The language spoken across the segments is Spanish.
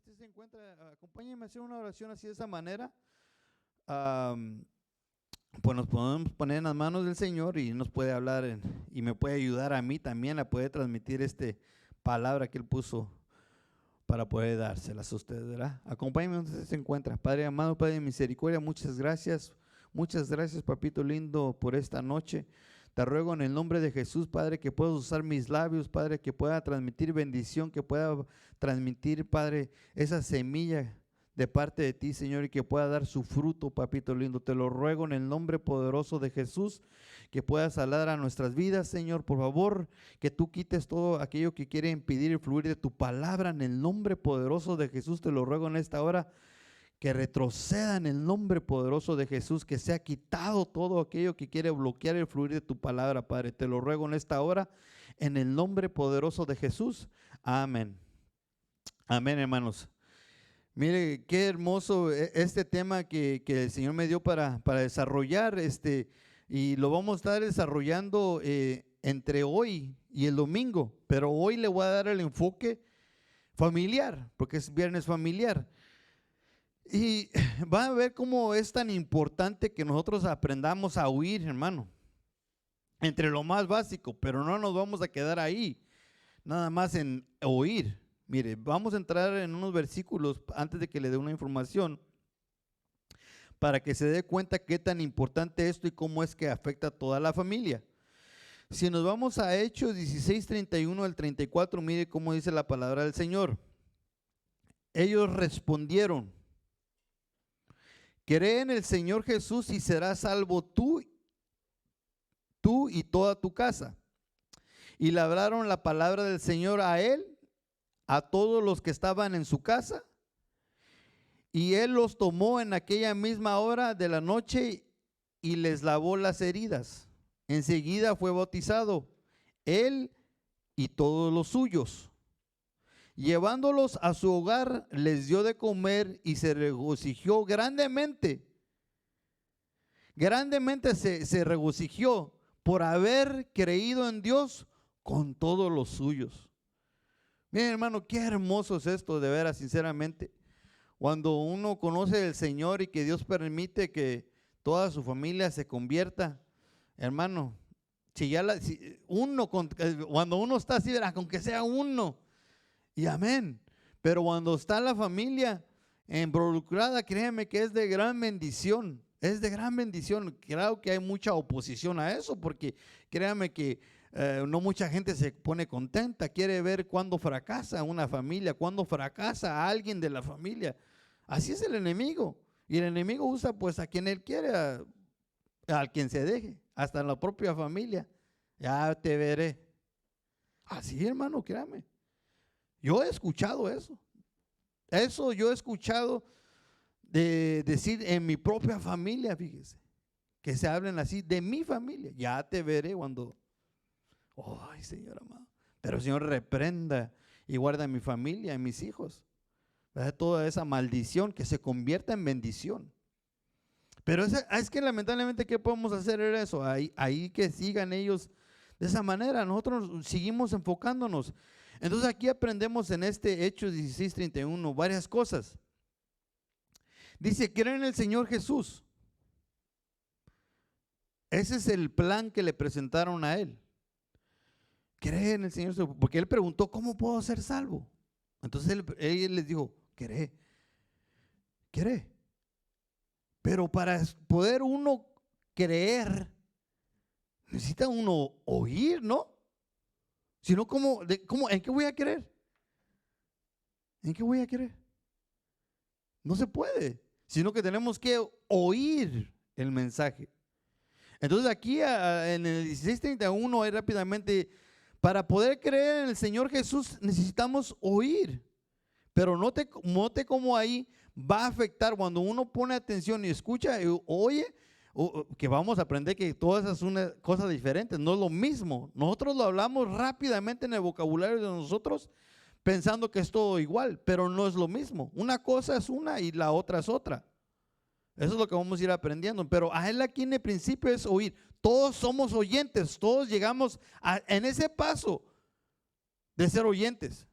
usted se encuentra, acompáñeme a hacer una oración así de esa manera. Am, pues nos podemos poner en las manos del Señor y nos puede hablar y me puede ayudar a mí también a poder transmitir palabra que Él puso para poder dárselas a usted, ¿verdad? Acompáñeme donde usted se encuentra. Padre amado, Padre de misericordia, muchas gracias, papito lindo, por esta noche. Te ruego en el nombre de Jesús, Padre, que puedas usar mis labios, Padre, que pueda transmitir bendición, que pueda transmitir, Padre, esa semilla de parte de ti, Señor, y que pueda dar su fruto, papito lindo. Te lo ruego en el nombre poderoso de Jesús, que puedas hablar a nuestras vidas, Señor, por favor, que tú quites todo aquello que quiere impedir el fluir de tu palabra. En el nombre poderoso de Jesús te lo ruego en esta hora, que retroceda en el nombre poderoso de Jesús, que sea quitado todo aquello que quiere bloquear el fluir de tu palabra, Padre. Te lo ruego en esta hora, en el nombre poderoso de Jesús. Amén. Amén, hermanos. Mire, qué hermoso este tema que el Señor me dio para desarrollar, y lo vamos a estar desarrollando entre hoy y el domingo, pero hoy le voy a dar el enfoque familiar, porque es viernes familiar. Y van a ver cómo es tan importante que nosotros aprendamos a oír, hermano, entre lo más básico, pero no nos vamos a quedar ahí, nada más en oír. Mire, vamos a entrar en unos versículos antes de que le dé una información para que se dé cuenta qué tan importante esto y cómo es que afecta a toda la familia. Si nos vamos a Hechos 16, 31 al 34, mire cómo dice la palabra del Señor. Ellos respondieron: cree en el Señor Jesús y serás salvo tú y toda tu casa. Y le hablaron la palabra del Señor a él, a todos los que estaban en su casa, y él los tomó en aquella misma hora de la noche y les lavó las heridas. Enseguida fue bautizado él y todos los suyos. Llevándolos a su hogar, les dio de comer y se regocijó grandemente. Grandemente se regocijó por haber creído en Dios con todos los suyos. Miren, hermano, qué hermoso es esto, de veras, sinceramente. Cuando uno conoce al Señor y que Dios permite que toda su familia se convierta, hermano, cuando uno está así, verás, con que sea uno, y amén. Pero cuando está la familia involucrada, créeme que es de gran bendición. Es de gran bendición. Claro que hay mucha oposición a eso, porque créame que no mucha gente se pone contenta, quiere ver cuándo fracasa una familia, cuándo fracasa a alguien de la familia. Así es el enemigo. Y el enemigo usa pues a quien él quiere, al quien se deje, hasta en la propia familia. Ya te veré. Así, hermano, créame. Yo he escuchado eso. Eso yo he escuchado de decir en mi propia familia, fíjese, que se hablen así de mi familia. Ya te veré cuando... Ay, Señor amado. Pero Señor, reprenda y guarda a mi familia, a mis hijos. ¿Verdad? Toda esa maldición que se convierta en bendición. Pero es que lamentablemente, ¿qué podemos hacer? Era eso, ahí que sigan ellos de esa manera. Nosotros seguimos enfocándonos. Entonces aquí aprendemos en Hechos 16, 31 varias cosas. Dice, creen en el Señor Jesús. Ese es el plan que le presentaron a él. Cree en el Señor Jesús, porque él preguntó, ¿cómo puedo ser salvo? Entonces él les dijo, cree. Pero para poder uno creer, necesita uno oír, ¿no? Si no, ¿en qué voy a creer? ¿En qué voy a creer? No se puede, sino que tenemos que oír el mensaje. Entonces aquí en el 16:31 ahí rápidamente, para poder creer en el Señor Jesús necesitamos oír. Pero note cómo ahí va a afectar cuando uno pone atención y escucha y oye, que vamos a aprender que todas esas son una cosa diferente, no es lo mismo. Nosotros lo hablamos rápidamente en el vocabulario de nosotros pensando que es todo igual, pero no es lo mismo. Una cosa es una y la otra es otra. Eso es lo que vamos a ir aprendiendo. Pero a él aquí en el principio es oír. Todos somos oyentes, todos llegamos en ese paso de ser oyentes.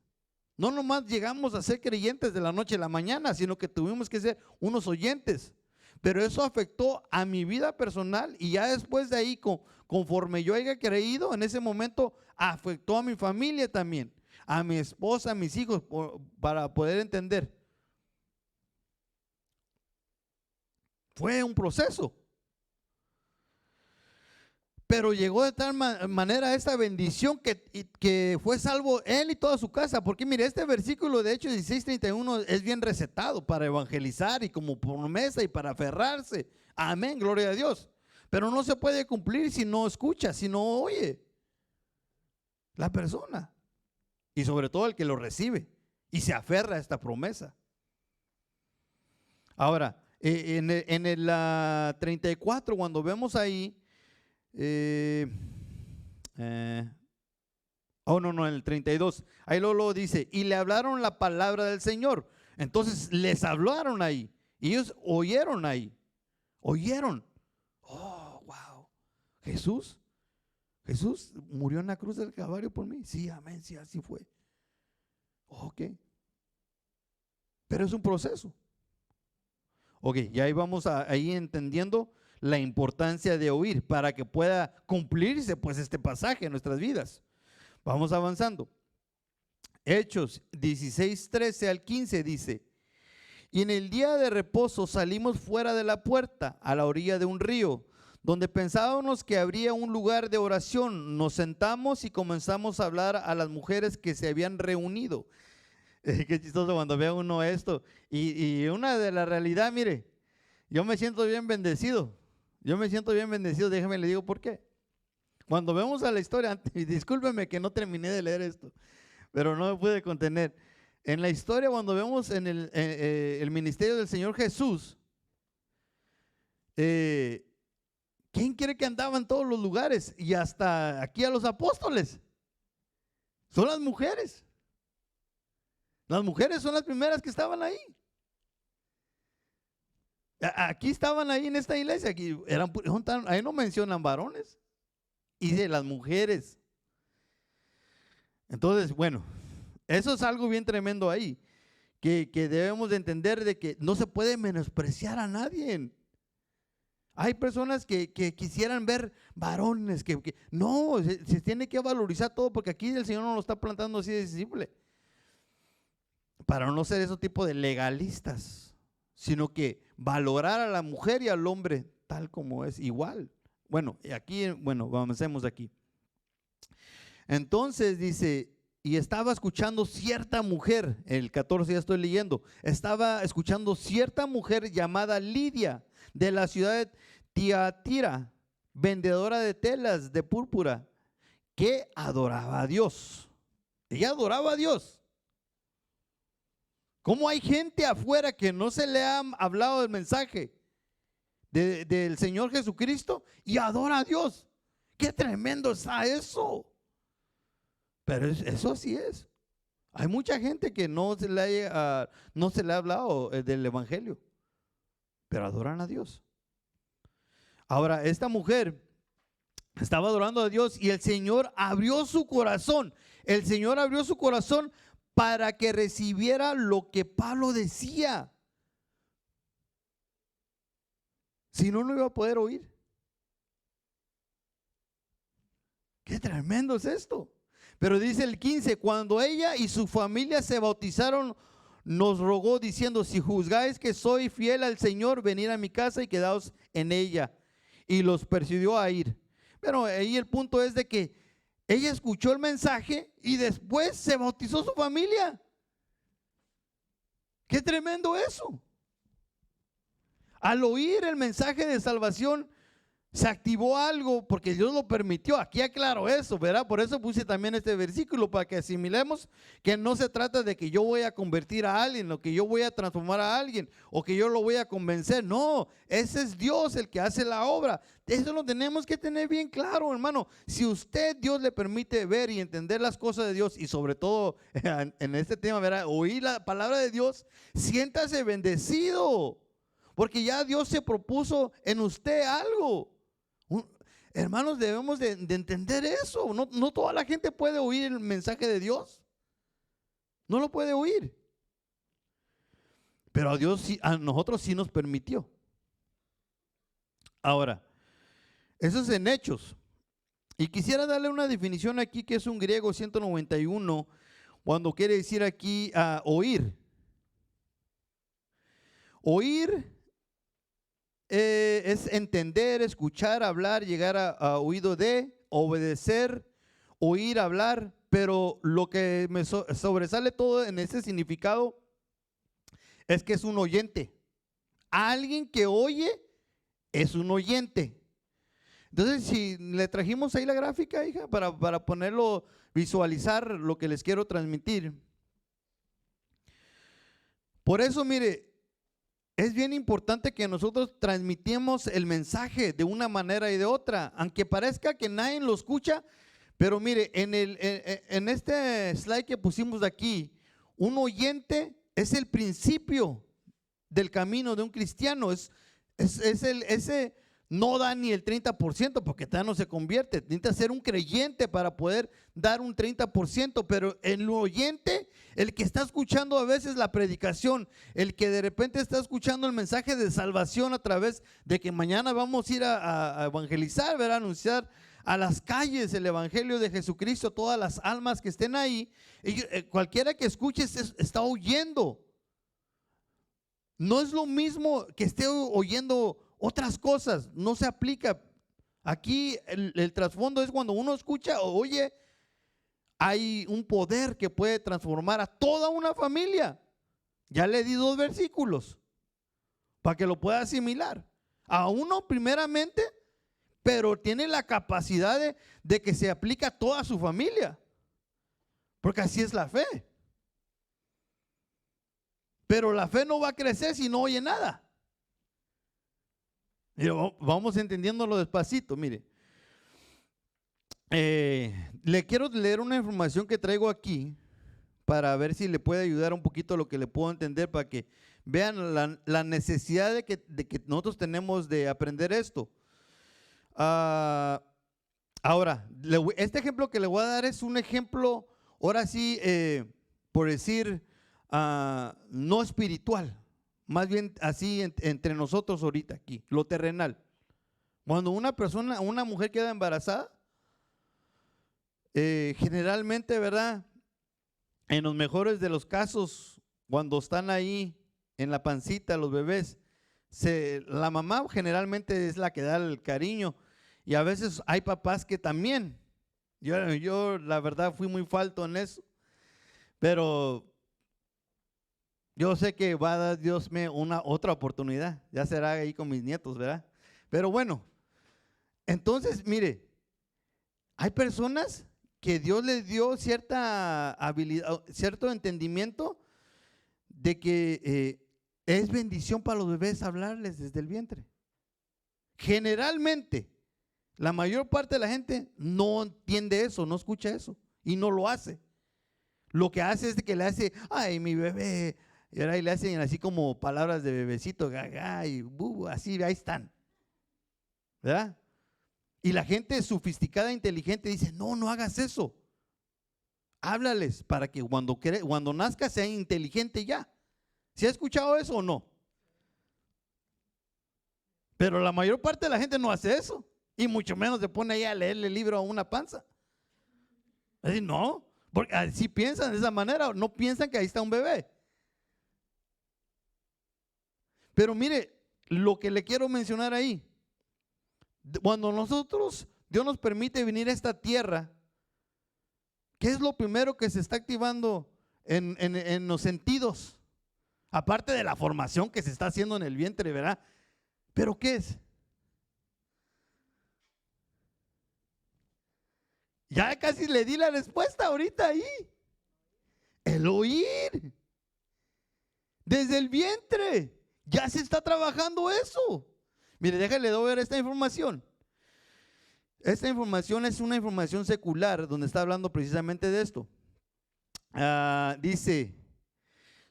No nomás llegamos a ser creyentes de la noche a la mañana, sino que tuvimos que ser unos oyentes. Pero eso afectó a mi vida personal y ya después de ahí, conforme yo haya creído, en ese momento afectó a mi familia también, a mi esposa, a mis hijos, para poder entender. Fue un proceso. Pero llegó de tal manera esta bendición que fue salvo él y toda su casa. Porque mire, este versículo de Hechos 16:31 es bien recetado para evangelizar y como promesa y para aferrarse. Amén, gloria a Dios. Pero no se puede cumplir si no escucha, si no oye la persona. Y sobre todo el que lo recibe y se aferra a esta promesa. Ahora, en el 34, cuando vemos ahí, en el 32, ahí luego dice, y le hablaron la palabra del Señor. Entonces les hablaron ahí, y ellos oyeron ahí, oyeron. Oh, wow, Jesús murió en la cruz del Calvario por mí. Sí, amén, sí, así fue. Ok, pero es un proceso. Ok, ya ahí vamos ahí entendiendo la importancia de oír para que pueda cumplirse pues este pasaje en nuestras vidas. Vamos avanzando. Hechos 16:13 al 15 dice, y en el día de reposo salimos fuera de la puerta a la orilla de un río, donde pensábamos que habría un lugar de oración. Nos sentamos y comenzamos a hablar a las mujeres que se habían reunido. Qué chistoso cuando ve uno esto. Y una de la realidad, mire, yo me siento bien bendecido. Yo me siento bien bendecido, déjeme le digo por qué. Cuando vemos a la historia, y discúlpeme que no terminé de leer esto, pero no me pude contener. En la historia, cuando vemos en el ministerio del Señor Jesús, ¿quién quiere que andaba en todos los lugares? Y hasta aquí a los apóstoles. Son las mujeres. Las mujeres son las primeras que estaban ahí. Aquí estaban ahí en esta iglesia, aquí ahí no mencionan varones, y de las mujeres. Entonces, bueno, eso es algo bien tremendo ahí, que debemos de entender de que no se puede menospreciar a nadie. Hay personas que quisieran ver varones, no, se tiene que valorizar todo, porque aquí el Señor no lo está plantando así de simple, para no ser ese tipo de legalistas, sino que valorar a la mujer y al hombre tal como es, igual. Bueno, aquí, avancemos aquí. Entonces dice, y estaba escuchando cierta mujer, el 14 ya estoy leyendo, estaba escuchando cierta mujer llamada Lidia, de la ciudad de Tiatira, vendedora de telas de púrpura, que adoraba a Dios. Ella adoraba a Dios. ¿Cómo hay gente afuera que no se le ha hablado del mensaje del Señor Jesucristo y adora a Dios? ¡Qué tremendo está eso! Pero eso así es. Hay mucha gente que no se le ha hablado del Evangelio, pero adoran a Dios. Ahora, esta mujer estaba adorando a Dios y el Señor abrió su corazón. El Señor abrió su corazón para que recibiera lo que Pablo decía. Si no, no iba a poder oír. Qué tremendo es esto. Pero dice el 15, cuando ella y su familia se bautizaron, nos rogó diciendo, si juzgáis que soy fiel al Señor, venid a mi casa y quedaos en ella. Y los persiguió a ir. Pero ahí el punto es de que ella escuchó el mensaje y después se bautizó su familia. Qué tremendo eso. Al oír el mensaje de salvación, se activó algo porque Dios lo permitió. Aquí aclaro eso, ¿verdad? Por eso puse también este versículo, para que asimilemos que no se trata de que yo voy a convertir a alguien, o que yo voy a transformar a alguien, o que yo lo voy a convencer. No, ese es Dios el que hace la obra. Eso lo tenemos que tener bien claro, hermano. Si Dios le permite ver y entender las cosas de Dios, y sobre todo en este tema, ¿verdad? Oír la palabra de Dios, siéntase bendecido, porque ya Dios se propuso en usted algo. Hermanos, debemos de entender eso. No toda la gente puede oír el mensaje de Dios. no lo puede oír. Pero a Dios sí, a nosotros sí nos permitió. Ahora, eso es en Hechos. Y quisiera darle una definición aquí que es un griego 191, cuando quiere decir aquí oír. Oír es entender, escuchar, hablar, llegar a oído de, obedecer, oír, hablar. Pero lo que me sobresale todo en ese significado es que es un oyente. Alguien que oye es un oyente. Entonces, si le trajimos ahí la gráfica, hija, para ponerlo, visualizar lo que les quiero transmitir. Por eso, mire, es bien importante que nosotros transmitimos el mensaje de una manera y de otra, aunque parezca que nadie lo escucha. Pero mire, en este slide que pusimos de aquí, un oyente es el principio del camino de un cristiano. Ese no da ni el 30% porque todavía no se convierte. Necesita ser un creyente para poder dar un 30%, pero el oyente, el que está escuchando a veces la predicación, el que de repente está escuchando el mensaje de salvación a través de que mañana vamos a ir a evangelizar, ¿verdad? Anunciar a las calles el evangelio de Jesucristo, todas las almas que estén ahí. Y cualquiera que escuche está oyendo. No es lo mismo que esté oyendo otras cosas, no se aplica. Aquí el trasfondo es cuando uno escucha o oye, hay un poder que puede transformar a toda una familia. Ya le di 2 versículos para que lo pueda asimilar. A uno primeramente, pero tiene la capacidad de que se aplique a toda su familia. Porque así es la fe. Pero la fe no va a crecer si no oye nada. Vamos entendiéndolo despacito, mire. Le quiero leer una información que traigo aquí para ver si le puede ayudar un poquito a lo que le puedo entender, para que vean la necesidad de que nosotros tenemos de aprender esto. Ahora, este ejemplo que le voy a dar es un ejemplo, ahora sí, por decir, no espiritual. Más bien así entre nosotros ahorita aquí, lo terrenal. Cuando una mujer queda embarazada, generalmente, ¿verdad? En los mejores de los casos, cuando están ahí en la pancita los bebés, la mamá generalmente es la que da el cariño, y a veces hay papás que también. Yo la verdad fui muy falto en eso, pero yo sé que va a dar Dios otra oportunidad. Ya será ahí con mis nietos, ¿verdad? Pero bueno, entonces, mire, hay personas que Dios les dio cierta habilidad, cierto entendimiento de que es bendición para los bebés hablarles desde el vientre. Generalmente, la mayor parte de la gente no entiende eso, no escucha eso y no lo hace. Lo que hace es que le hace, ay, mi bebé. Y ahora le hacen así como palabras de bebecito, gaga y bubu, así, ahí están. ¿Verdad? Y la gente sofisticada, inteligente dice, no hagas eso. Háblales para que cuando nazca sea inteligente ya. ¿Se ha escuchado eso o no? Pero la mayor parte de la gente no hace eso. Y mucho menos se pone ahí a leerle el libro a una panza. Es decir, no, porque si piensan de esa manera, no piensan que ahí está un bebé. Pero mire, lo que le quiero mencionar ahí, cuando Dios nos permite venir a esta tierra, ¿qué es lo primero que se está activando en los sentidos? Aparte de la formación que se está haciendo en el vientre, ¿verdad? ¿Pero qué es? Ya casi le di la respuesta ahorita ahí. El oír. Desde el vientre. Ya se está trabajando eso. Mire, déjale ver esta información. Esta información es una información secular donde está hablando precisamente de esto. Dice,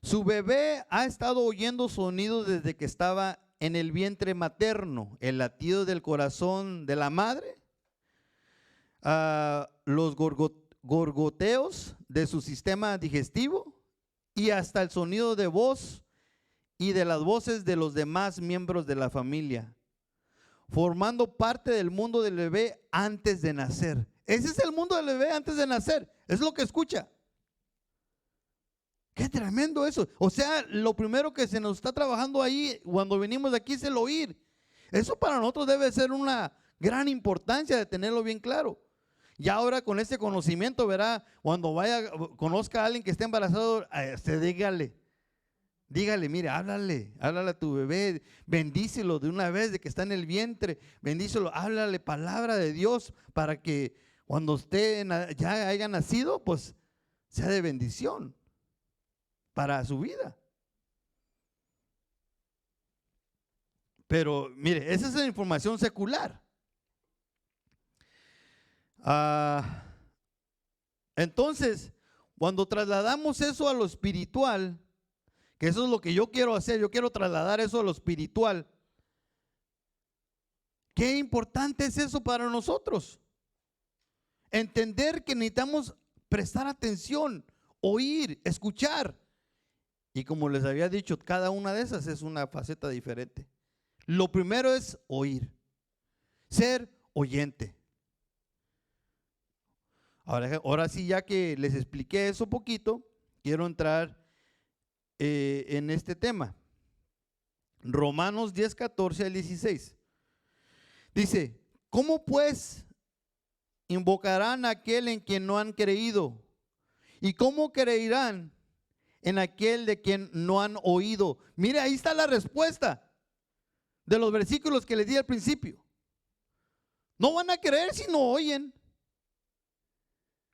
su bebé ha estado oyendo sonidos desde que estaba en el vientre materno, el latido del corazón de la madre, los gorgoteos de su sistema digestivo, y hasta el sonido de voz y de las voces de los demás miembros de la familia, formando parte del mundo del bebé antes de nacer. Ese es el mundo del bebé antes de nacer. Es lo que escucha. Qué tremendo eso. O sea, lo primero que se nos está trabajando ahí cuando venimos de aquí es el oír. Eso para nosotros debe ser una gran importancia de tenerlo bien claro. Y ahora con este conocimiento, verá, cuando vaya, conozca a alguien que esté embarazado, dígale, mire, háblale a tu bebé, bendícelo de una vez de que está en el vientre, bendícelo, háblale palabra de Dios para que cuando usted ya haya nacido, pues sea de bendición para su vida. Pero mire, esa es la información secular. Entonces, cuando trasladamos eso a lo espiritual, que eso es lo que yo quiero hacer, yo quiero trasladar eso a lo espiritual. Qué importante es eso para nosotros. Entender que necesitamos prestar atención, oír, escuchar. Y como les había dicho, cada una de esas es una faceta diferente. Lo primero es oír, ser oyente. Ahora sí, ya que les expliqué eso poquito, quiero entrar en este tema. Romanos 10, 14 al 16. Dice, ¿cómo pues invocarán a aquel en quien no han creído? ¿Y cómo creerán en aquel de quien no han oído? Mire, ahí está la respuesta de los versículos que les di al principio. No van a creer si no oyen.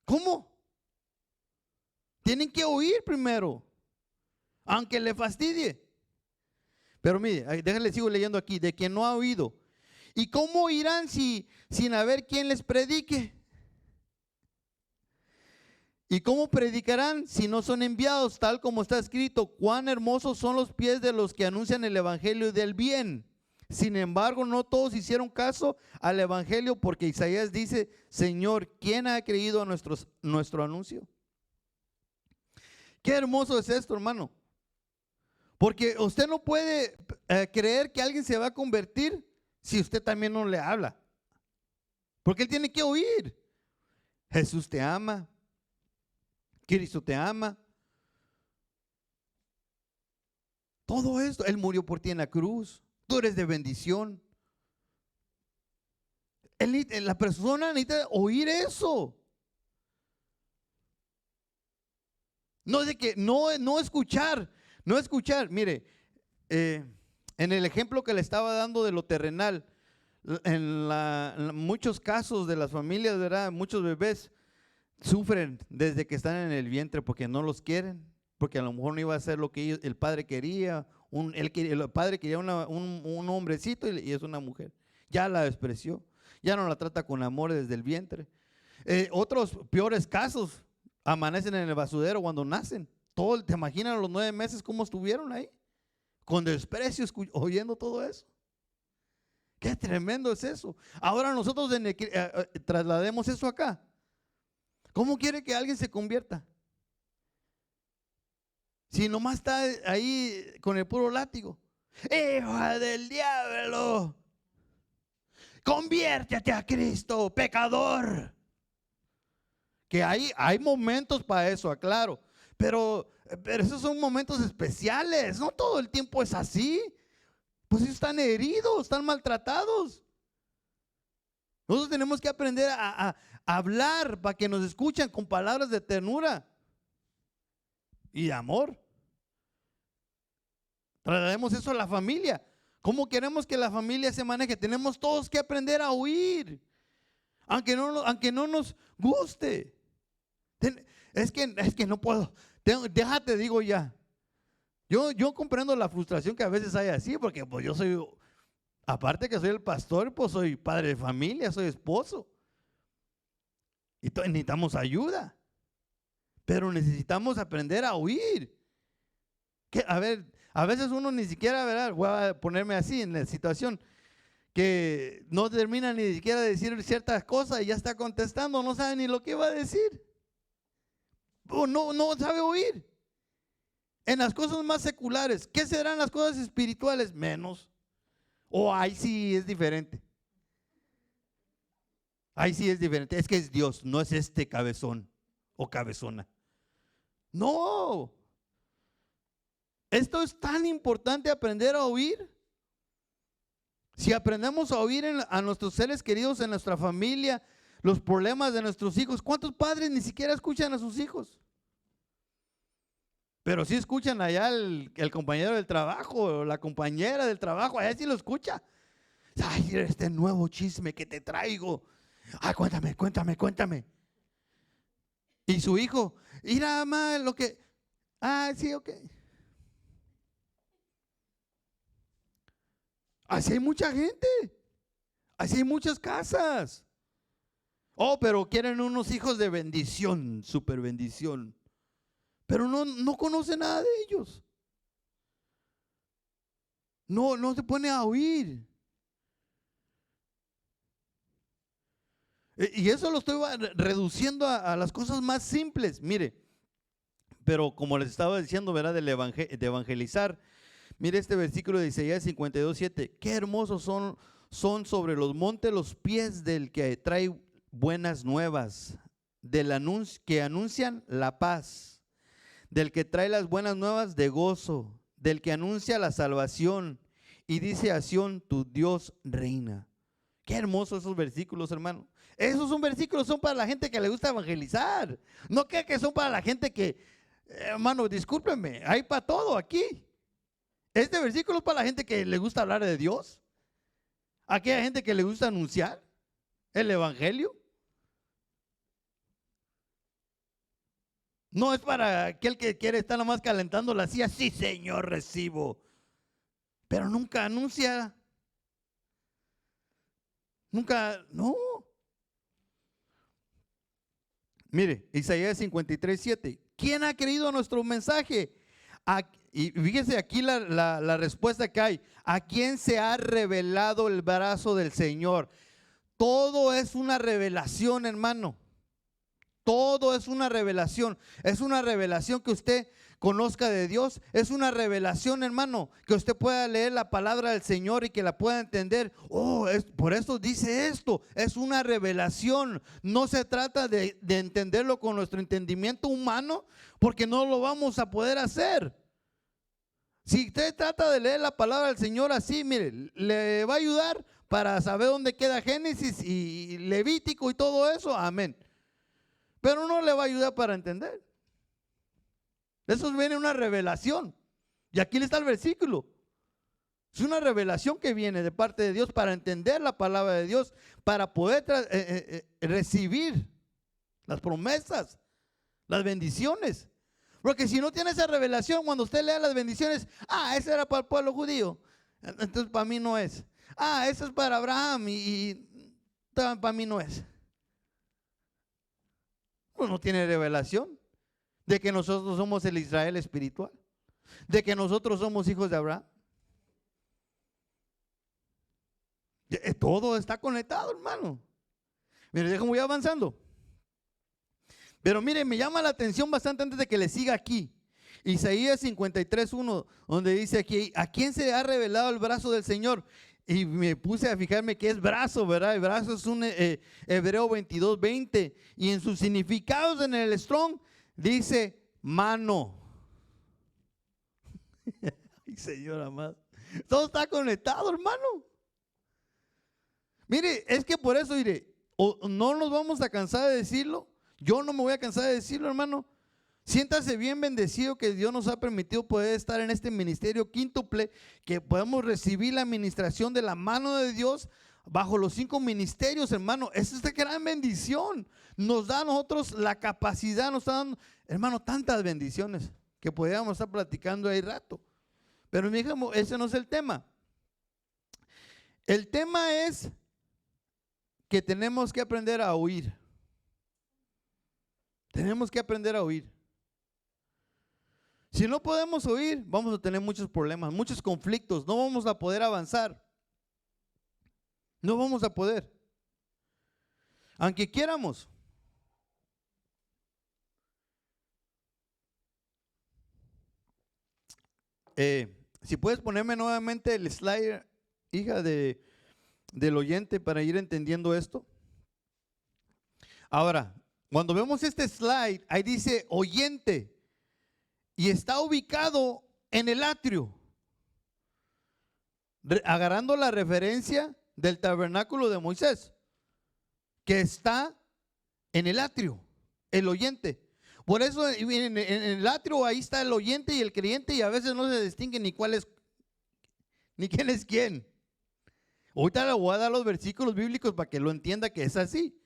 ¿Cómo? Tienen que oír primero, aunque le fastidie. Pero mire, déjenle, sigo leyendo aquí, de quien no ha oído. ¿Y cómo oirán sin haber quien les predique? ¿Y cómo predicarán si no son enviados? Tal como está escrito, cuán hermosos son los pies de los que anuncian el evangelio del bien. Sin embargo, no todos hicieron caso al evangelio, porque Isaías dice, Señor, ¿quién ha creído a nuestro anuncio? Qué hermoso es esto, hermano. Porque usted no puede creer que alguien se va a convertir si usted también no le habla. Porque él tiene que oír. Jesús te ama. Cristo te ama. Todo esto, Él murió por ti en la cruz. Tú eres de bendición. La persona necesita oír eso. No de que no escuchar. Mire, en el ejemplo que le estaba dando de lo terrenal, en muchos casos de las familias, ¿verdad? Muchos bebés sufren desde que están en el vientre porque no los quieren, porque a lo mejor no iba a hacer lo que el padre quería. El padre quería un hombrecito y es una mujer. Ya la despreció, ya no la trata con amor desde el vientre. Otros peores casos, amanecen en el basurero cuando nacen. ¿Te imaginas a los 9 meses cómo estuvieron ahí? Con desprecio, oyendo todo eso. Qué tremendo es eso. Ahora nosotros traslademos eso acá. ¿Cómo quiere que alguien se convierta? Si nomás está ahí con el puro látigo. ¡Hijo del diablo! ¡Conviértete a Cristo, pecador! Que hay momentos para eso, aclaro. Pero esos son momentos especiales. No todo el tiempo es así. Pues ellos están heridos, están maltratados. Nosotros tenemos que aprender a hablar para que nos escuchen con palabras de ternura y de amor. Traslademos eso a la familia. ¿Cómo queremos que la familia se maneje? Tenemos todos que aprender a oír, aunque no nos guste. Es que no puedo. Déjate, digo ya. Yo comprendo la frustración que a veces hay así, porque pues yo soy, aparte que soy el pastor, pues soy padre de familia, soy esposo. Y necesitamos ayuda. Pero necesitamos aprender a oír. A veces uno ni siquiera, ¿verdad? Voy a ponerme así en la situación, que no termina ni siquiera de decir ciertas cosas y ya está contestando, no sabe ni lo que va a decir. O no sabe oír. en las cosas más seculares. ¿Qué serán las cosas espirituales? Menos. O ahí sí es diferente. Ahí sí es diferente. Es que es Dios, no es este cabezón o cabezona. No. Esto es tan importante, aprender a oír. Si aprendemos a oír a nuestros seres queridos, en nuestra familia, los problemas de nuestros hijos. ¿Cuántos padres ni siquiera escuchan a sus hijos? Pero sí escuchan allá el compañero del trabajo, o la compañera del trabajo, allá sí lo escucha. Ay, este nuevo chisme que te traigo. Ay, cuéntame. Y su hijo, mira, mamá, lo que... Ah, sí, ok. Así hay mucha gente. Así hay muchas casas. Oh, pero quieren unos hijos de bendición, super bendición. Pero no conoce nada de ellos. No se pone a oír. Y eso lo estoy reduciendo a las cosas más simples. Mire, pero como les estaba diciendo, ¿verdad? De evangelizar. Mire este versículo de Isaías 52:7. Qué hermosos son sobre los montes los pies del que trae buenas nuevas, que anuncian la paz, del que trae las buenas nuevas de gozo, del que anuncia la salvación y dice a Sión, tu Dios reina. Qué hermosos esos versículos, hermano. Esos son versículos, son para la gente que le gusta evangelizar. No que son para la gente que, hermano, discúlpenme, hay para todo aquí. Este versículo es para la gente que le gusta hablar de Dios. Aquella gente que le gusta anunciar el evangelio. No es para aquel que quiere estar nomás calentando la silla. Sí, Señor, recibo. Pero nunca anuncia. Nunca, no. Mire, Isaías 53:7. ¿Quién ha creído nuestro mensaje? Y fíjese aquí la respuesta que hay. ¿A quién se ha revelado el brazo del Señor? Todo es una revelación, hermano. Todo es una revelación. Es una revelación que usted conozca de Dios. Es una revelación, hermano, que usted pueda leer la palabra del Señor y que la pueda entender. Oh, por eso dice esto. Es una revelación. No se trata de entenderlo con nuestro entendimiento humano, porque no lo vamos a poder hacer. Si usted trata de leer la palabra del Señor así, mire, le va a ayudar para saber dónde queda Génesis y Levítico y todo eso. Amén. Pero no le va a ayudar para entender. Eso viene una revelación. Y aquí está el versículo. Es una revelación que viene de parte de Dios para entender la palabra de Dios, para poder recibir las promesas, las bendiciones. Porque si no tiene esa revelación, cuando usted lea las bendiciones, ese era para el pueblo judío, entonces para mí no es. Eso es para Abraham y para mí no es. Pues no tiene revelación de que nosotros somos el Israel espiritual, de que nosotros somos hijos de Abraham. Todo está conectado, hermano. Mire, déjame voy avanzando. Pero mire, me llama la atención bastante antes de que le siga aquí. Isaías 53:1, donde dice aquí, ¿a quién se ha revelado el brazo del Señor? Y me puse a fijarme que es brazo, ¿verdad? El brazo es un Hebreo 22:20. Y en sus significados en el Strong dice mano. Ay, Señor amado. Todo está conectado, hermano. Mire, es que por eso, mire, no nos vamos a cansar de decirlo. Yo no me voy a cansar de decirlo, hermano. Siéntase bien bendecido que Dios nos ha permitido poder estar en este ministerio quíntuple, que podemos recibir la administración de la mano de Dios bajo los 5 ministerios, hermano. Es esta gran bendición. Nos da a nosotros la capacidad, nos está dando, hermano, tantas bendiciones que podríamos estar platicando ahí rato. Pero mi hijo, ese no es el tema. El tema es que tenemos que aprender a oír. Tenemos que aprender a oír. Si no podemos oír, vamos a tener muchos problemas, muchos conflictos, no vamos a poder avanzar. No vamos a poder. Aunque quieramos. Si puedes ponerme nuevamente el slide, hija, del oyente para ir entendiendo esto. Ahora, cuando vemos este slide, ahí dice oyente y está ubicado en el atrio, agarrando la referencia del tabernáculo de Moisés, que está en el atrio, el oyente. Por eso en el atrio ahí está el oyente y el creyente, y a veces no se distingue ni cuál es, ni quién es quién. Ahorita le voy a dar los versículos bíblicos para que lo entienda que es así.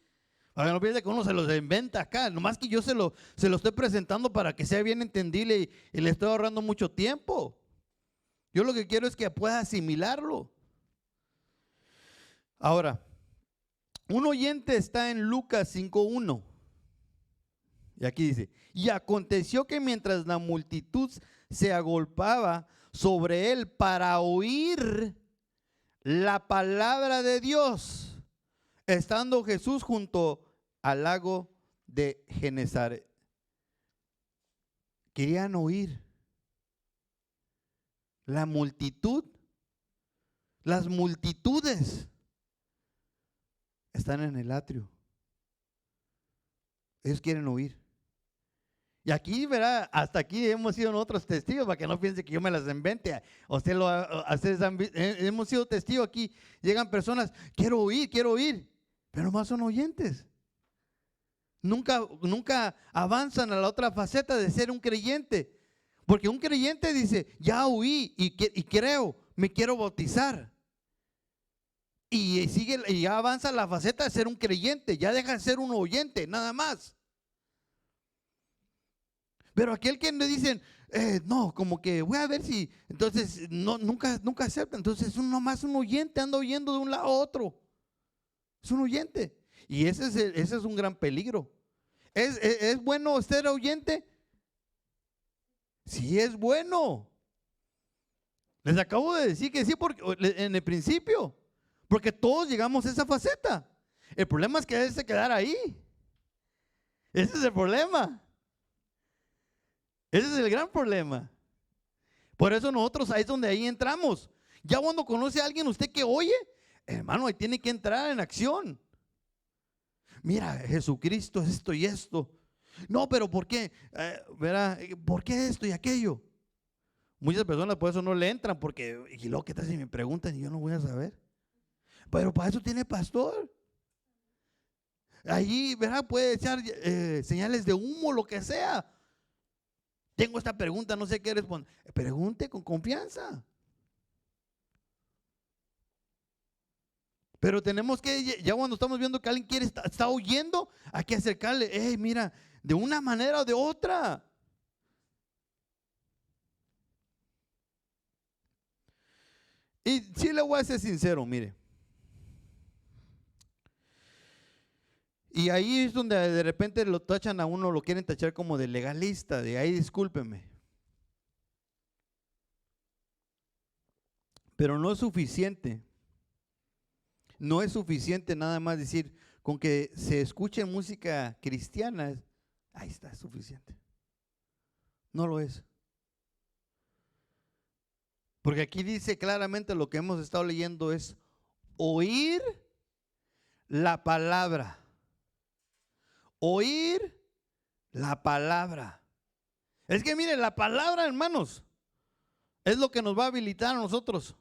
Para que no piense que uno se los inventa acá. Nomás que yo se lo estoy presentando para que sea bien entendible y le estoy ahorrando mucho tiempo. Yo lo que quiero es que pueda asimilarlo. Ahora, un oyente está en Lucas 5:1. Y aquí dice, y aconteció que mientras la multitud se agolpaba sobre él para oír la palabra de Dios, estando Jesús junto al lago de Genesaret. Querían oír. La multitud, las multitudes están en el atrio. Ellos quieren oír. Y aquí, verá, hasta aquí hemos sido otros testigos, para que no piense que yo me las invente. Hemos sido testigos aquí. Llegan personas, quiero oír, pero más son oyentes. Nunca avanzan a la otra faceta de ser un creyente. Porque un creyente dice, ya oí y creo, me quiero bautizar. Y sigue, y ya avanza la faceta de ser un creyente, ya deja de ser un oyente, nada más. Pero aquel que le dicen, no, como que voy a ver si, entonces nunca acepta. Entonces es nomás un oyente, anda oyendo de un lado a otro. Es un oyente. Y ese es un gran peligro. ¿Es bueno ser oyente? Sí, es bueno. Les acabo de decir que sí, porque en el principio, porque todos llegamos a esa faceta. El problema es que es quedar ahí. Ese es el problema. Ese es el gran problema. Por eso nosotros ahí es donde ahí entramos. Ya cuando conoce a alguien usted que oye, hermano, ahí tiene que entrar en acción. Mira, Jesucristo es esto y esto. No, pero ¿por qué? Verá, ¿por qué esto y aquello? Muchas personas por eso no le entran, porque, y luego qué tal si me preguntan y yo no voy a saber. Pero para eso tiene pastor. Allí, verá, puede echar señales de humo, lo que sea. Tengo esta pregunta, no sé qué responder. Pregunte con confianza. Pero tenemos que, ya cuando estamos viendo que alguien está oyendo, hay que acercarle. Hey, mira, de una manera o de otra. Y sí le voy a ser sincero, mire. Y ahí es donde de repente lo tachan a uno, lo quieren tachar como de legalista, de ahí discúlpeme. Pero no es suficiente. No es suficiente nada más decir con que se escuche música cristiana, ahí está, es suficiente. No lo es. Porque aquí dice claramente lo que hemos estado leyendo es oír la palabra. Oír la palabra. Es que mire, la palabra, hermanos, es lo que nos va a habilitar a nosotros.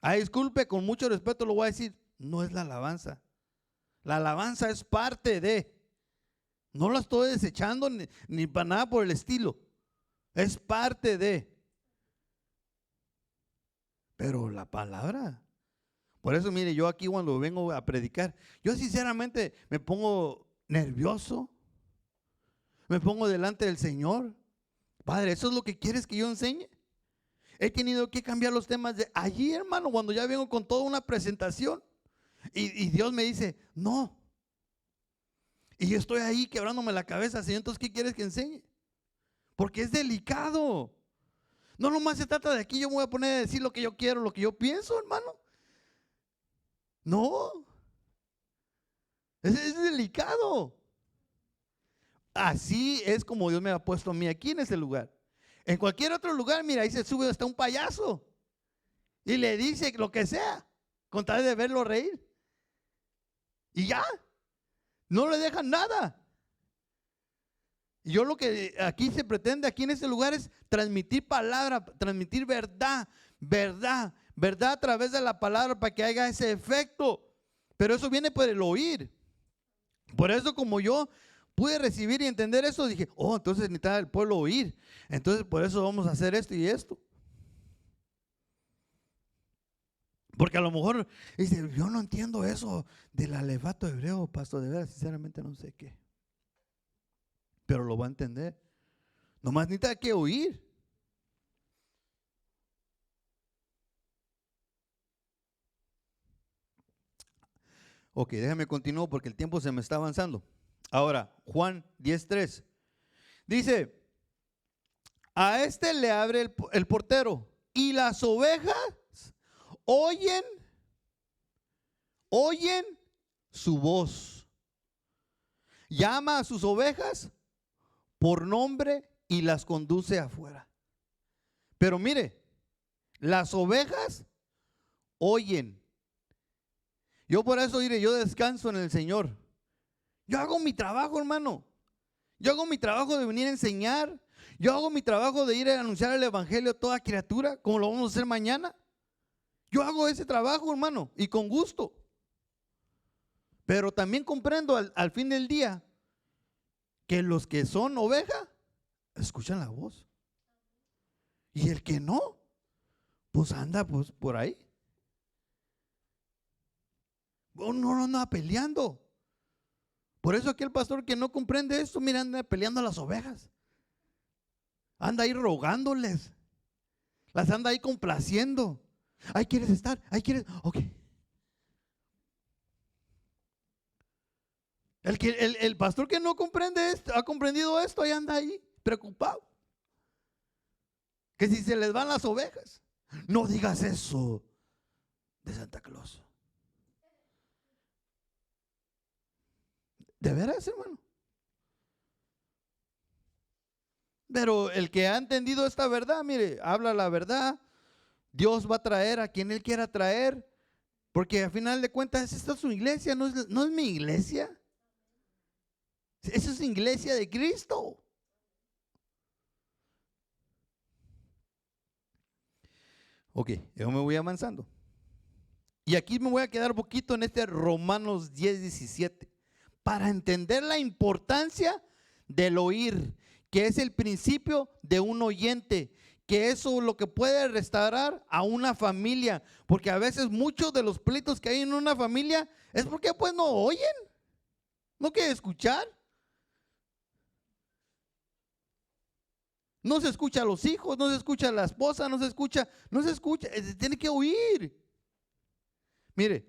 Disculpe, con mucho respeto lo voy a decir, no es la alabanza. La alabanza es parte de. No la estoy desechando ni para nada por el estilo. Es parte de. Pero la palabra. Por eso, mire, yo aquí cuando vengo a predicar, yo sinceramente me pongo nervioso. Me pongo delante del Señor. Padre, ¿eso es lo que quieres que yo enseñe? He tenido que cambiar los temas de allí, hermano, cuando ya vengo con toda una presentación. Y Dios me dice, no. Y yo estoy ahí quebrándome la cabeza, Señor, entonces, ¿qué quieres que enseñe? Porque es delicado. No nomás se trata de aquí, yo me voy a poner a decir lo que yo quiero, lo que yo pienso, hermano. No. Es delicado. Así es como Dios me ha puesto a mí aquí en ese lugar. En cualquier otro lugar, mira, ahí se sube hasta un payaso y le dice lo que sea, con tal de verlo reír. Y ya, no le dejan nada. Y yo lo que aquí se pretende, aquí en este lugar, es transmitir palabra, transmitir verdad, verdad, verdad a través de la palabra para que haya ese efecto. Pero eso viene por el oír. Por eso, como yo pude recibir y entender eso, dije, oh, entonces necesita el pueblo oír. Entonces por eso vamos a hacer esto y esto. Porque a lo mejor dice, yo no entiendo eso del alefato hebreo, pastor, de verdad, sinceramente no sé qué. Pero lo va a entender. Nomás necesita que oír. Ok, déjame continuar porque el tiempo se me está avanzando. Ahora, Juan 10:3. Dice, a este le abre el portero y las ovejas oyen su voz. Llama a sus ovejas por nombre y las conduce afuera. Pero mire, las ovejas oyen. Yo por eso diré, yo descanso en el Señor. Yo hago mi trabajo, hermano. Yo hago mi trabajo de venir a enseñar. Yo hago mi trabajo de ir a anunciar el evangelio a toda criatura, como lo vamos a hacer mañana. Yo hago ese trabajo, hermano, y con gusto. Pero también comprendo al fin del día que los que son oveja escuchan la voz. Y el que no, pues anda pues por ahí. No anda peleando. Por eso aquel pastor que no comprende esto, mira, anda peleando a las ovejas. Anda ahí rogándoles. Las anda ahí complaciendo. Ahí quieres estar, ahí quieres, ok. El pastor que no comprende esto, ha comprendido esto, ahí anda ahí preocupado. Que si se les van las ovejas. No digas eso de Santa Claus. ¿De veras, hermano? Pero el que ha entendido esta verdad, mire, habla la verdad. Dios va a traer a quien Él quiera traer. Porque al final de cuentas, esta es su iglesia, no es mi iglesia. Esa es iglesia de Cristo. Ok, yo me voy avanzando. Y aquí me voy a quedar un poquito en este Romanos 10:17. Para entender la importancia del oír, que es el principio de un oyente, que eso es lo que puede restaurar a una familia, porque a veces muchos de los pleitos que hay en una familia es porque pues no oyen, no quieren escuchar. No se escucha a los hijos, no se escucha a la esposa, no se escucha, tiene que oír. Mire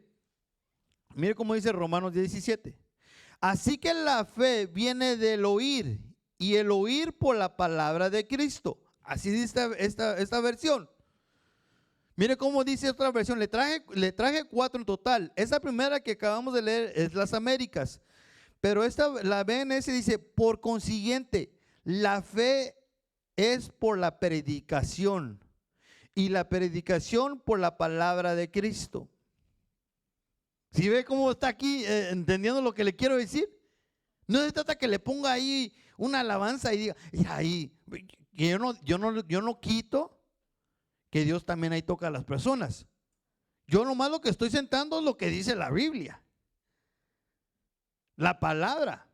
cómo dice Romanos 10:17. Así que la fe viene del oír y el oír por la palabra de Cristo. Así dice esta versión. Mire cómo dice otra versión. Le traje 4 en total. Esa primera que acabamos de leer es las Américas. Pero la BNS dice, por consiguiente, la fe es por la predicación y la predicación por la palabra de Cristo. ¿Sí ve cómo está aquí entendiendo lo que le quiero decir? No se trata que le ponga ahí una alabanza y diga, y ahí, que yo no quito que Dios también ahí toca a las personas. Yo nomás lo que estoy sentando es lo que dice la Biblia, la palabra.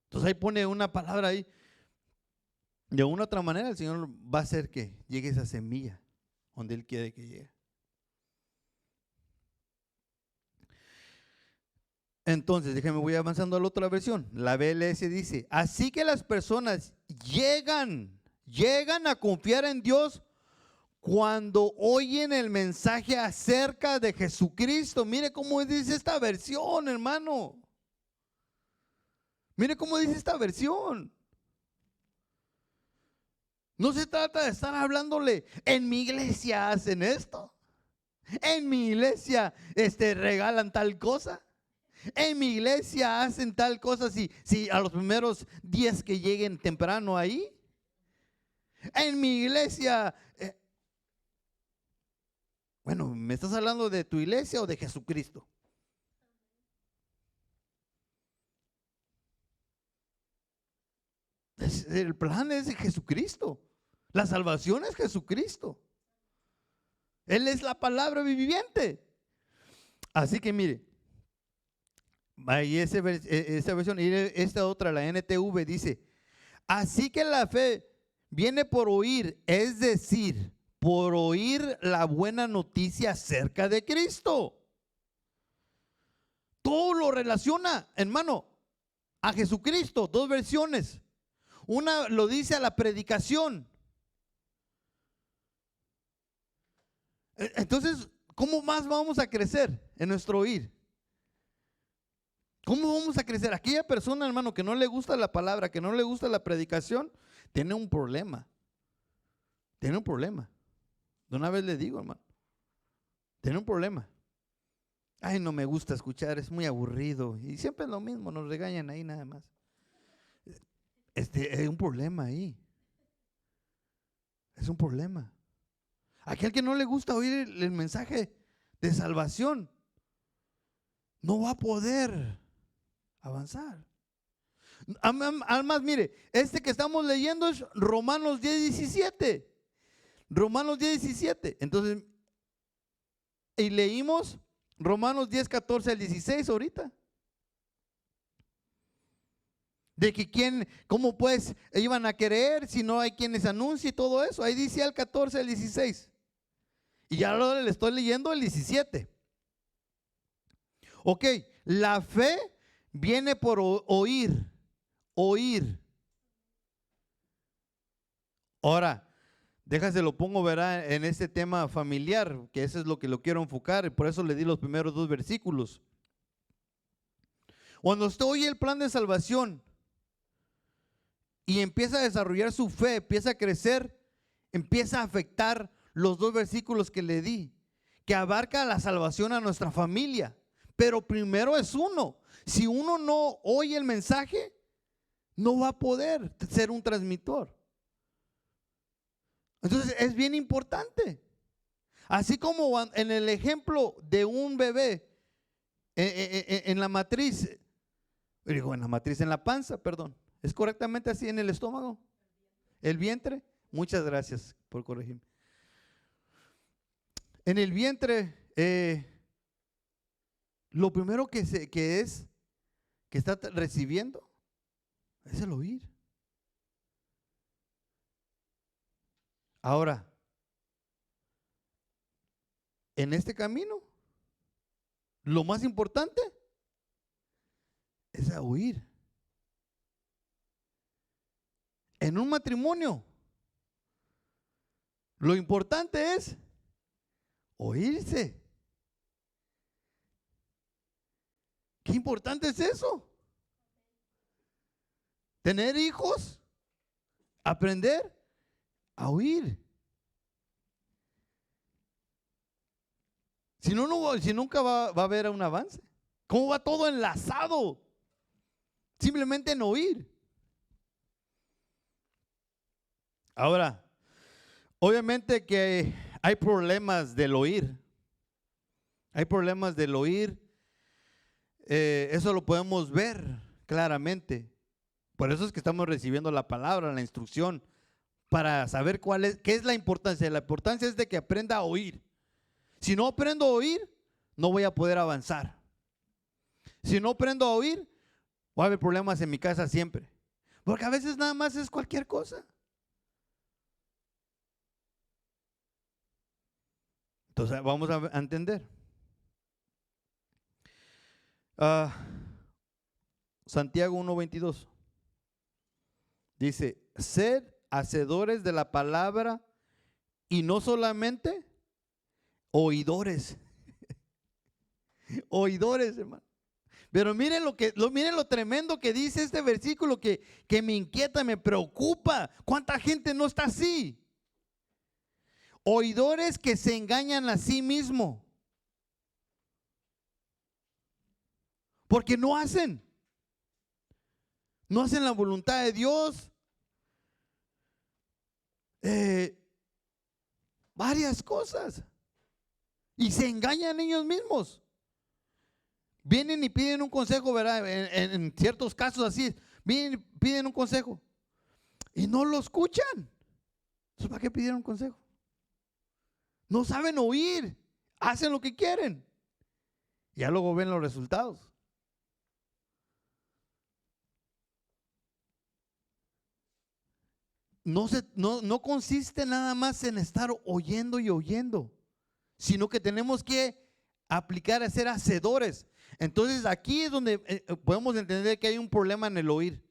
Entonces ahí pone una palabra ahí. De una u otra manera el Señor va a hacer que llegue esa semilla donde Él quiere que llegue. Entonces, déjenme, voy avanzando a la otra versión. La BLS dice, así que las personas llegan a confiar en Dios cuando oyen el mensaje acerca de Jesucristo. Mire cómo dice esta versión, hermano. Mire cómo dice esta versión. No se trata de estar hablándole, en mi iglesia hacen esto. En mi iglesia regalan tal cosa. En mi iglesia hacen tal cosa. Si a los primeros 10 que lleguen temprano ahí, en mi iglesia. Bueno, ¿me estás hablando de tu iglesia o de Jesucristo? El plan es de Jesucristo. La salvación es Jesucristo. Él es la palabra viviente. Así que mire, ahí esa versión y esta otra, la NTV, dice: así que la fe viene por oír, es decir, por oír la buena noticia acerca de Cristo. Todo lo relaciona, hermano, a Jesucristo. Dos versiones. Una lo dice a la predicación. Entonces, ¿cómo más vamos a crecer en nuestro oír? ¿Cómo vamos a crecer? Aquella persona, hermano, que no le gusta la palabra, que no le gusta la predicación, tiene un problema. Tiene un problema. De una vez le digo, hermano, tiene un problema. Ay, no me gusta escuchar, es muy aburrido. Y siempre es lo mismo, nos regañan ahí nada más. Hay un problema ahí. Es un problema. Aquel que no le gusta oír el mensaje de salvación no va a poder avanzar. Además, mire, este que estamos leyendo es Romanos 10:17. Romanos 10:17. Entonces, y leímos Romanos 10:14 al 16 ahorita. De que cómo pues iban a creer si no hay quienes anuncien y todo eso. Ahí dice el 14 al 16. Y ya ahora le estoy leyendo el 17. Ok, la fe viene por oír. Ahora, déjase lo pongo, verá, en este tema familiar, que eso es lo que lo quiero enfocar, y por eso le di los primeros dos versículos. Cuando usted oye el plan de salvación y empieza a desarrollar su fe, empieza a crecer, empieza a afectar los dos versículos que le di, que abarca la salvación a nuestra familia. Pero primero es uno. Si uno no oye el mensaje, no va a poder ser un transmisor. Entonces es bien importante. Así como en el ejemplo de un bebé en la matriz, digo, en la panza, perdón. ¿Es correctamente así en el estómago? ¿El vientre? Muchas gracias por corregirme. En el vientre, lo primero que está recibiendo es el oír. Ahora, en este camino, lo más importante es oír. En un matrimonio, lo importante es oírse. ¿Qué importante es eso? Tener hijos, aprender a oír. Si no, si nunca va a haber un avance. ¿Cómo va todo enlazado? Simplemente en oír. Ahora, obviamente que hay problemas del oír. Hay problemas del oír. Eso lo podemos ver claramente. Por eso es que estamos recibiendo la palabra, la instrucción, para saber qué es la importancia. La importancia es de que aprenda a oír. Si no aprendo a oír, no voy a poder avanzar. Si no aprendo a oír, va a haber problemas en mi casa siempre. Porque a veces nada más es cualquier cosa. Entonces vamos a entender. Santiago 1:22 dice: sed hacedores de la palabra y no solamente oidores. Oidores, hermano. Pero miren miren lo tremendo que dice este versículo que me inquieta, me preocupa. ¿Cuánta gente no está así? Oidores que se engañan a sí mismo. Porque no hacen la voluntad de Dios. varias cosas. Y se engañan ellos mismos. Vienen y piden un consejo, ¿verdad? En ciertos casos así, vienen y piden un consejo. Y no lo escuchan. Entonces, ¿para qué pidieron un consejo? No saben oír. Hacen lo que quieren. Ya luego ven los resultados. No consiste nada más en estar oyendo y oyendo, sino que tenemos que aplicar a ser hacedores. Entonces aquí es donde podemos entender que hay un problema en el oír.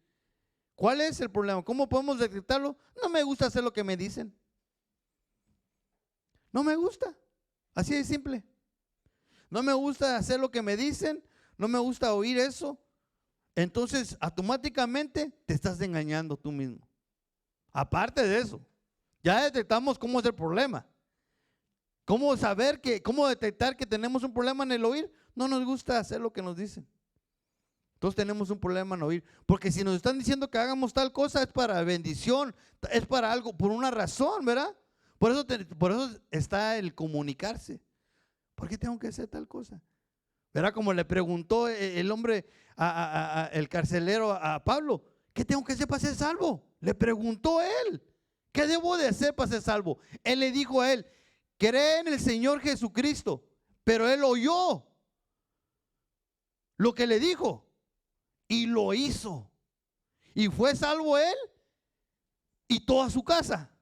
¿Cuál es el problema? ¿Cómo podemos detectarlo? No me gusta hacer lo que me dicen. No me gusta. Así de simple. No me gusta hacer lo que me dicen. No me gusta oír eso. Entonces automáticamente te estás engañando tú mismo. Aparte de eso, ya detectamos cómo es el problema. ¿Cómo detectar que tenemos un problema en el oír? No nos gusta hacer lo que nos dicen. Entonces tenemos un problema en oír. Porque si nos están diciendo que hagamos tal cosa, es para bendición, es para algo, por una razón, ¿verdad? Por eso está el comunicarse. ¿Por qué tengo que hacer tal cosa? ¿Verdad? Como le preguntó el hombre, el carcelero a Pablo, ¿qué tengo que hacer para ser salvo? Le preguntó él, ¿qué debo de hacer para ser salvo? Él le dijo a él, cree en el Señor Jesucristo. Pero él oyó lo que le dijo y lo hizo. Y fue salvo él y toda su casa.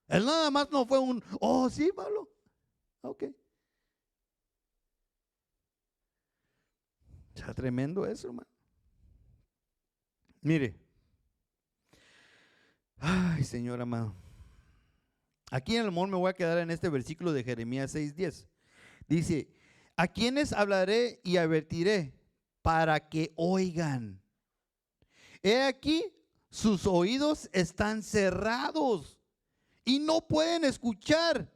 Él nada más no fue oh sí, Pablo, ok. Está tremendo eso, hermano. Mire, ay, Señor amado. Aquí en el amor me voy a quedar en este versículo de Jeremías 6:10. Dice, a quienes hablaré y advertiré para que oigan. He aquí, sus oídos están cerrados y no pueden escuchar.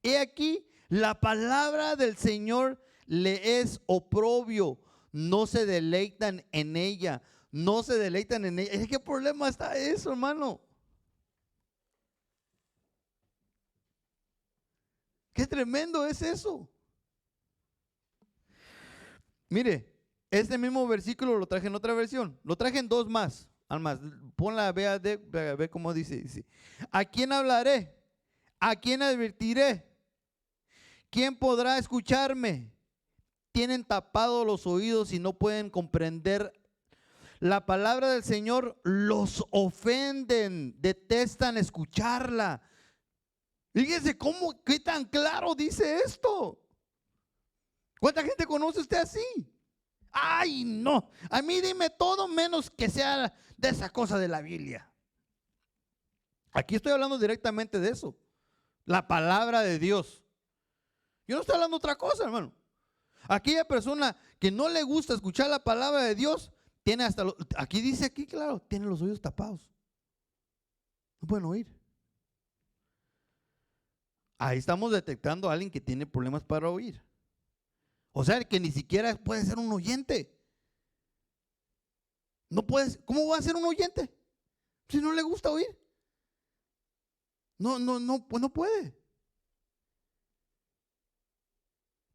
He aquí, la palabra del Señor le es oprobio. No se deleitan en ella. No se deleitan en ella. ¿Qué problema está eso, hermano? Qué tremendo es eso. Mire, este mismo versículo lo traje en otra versión. Lo traje en dos más. Almas, ponla, ve cómo dice. ¿A quién hablaré? ¿A quién advertiré? ¿Quién podrá escucharme? Tienen tapados los oídos y no pueden comprender. La palabra del Señor los ofenden, detestan escucharla. Fíjese qué tan claro dice esto. ¿Cuánta gente conoce usted así? Ay, no, a mí dime todo menos que sea de esa cosa de la Biblia. Aquí estoy hablando directamente de eso. La palabra de Dios. Yo no estoy hablando de otra cosa, hermano. Aquella persona que no le gusta escuchar la palabra de Dios, tiene aquí dice aquí, claro, tiene los oídos tapados. No pueden oír. Ahí estamos detectando a alguien que tiene problemas para oír. O sea, que ni siquiera puede ser un oyente. No puedes, ¿cómo va a ser un oyente? Si no le gusta oír. No, pues no puede.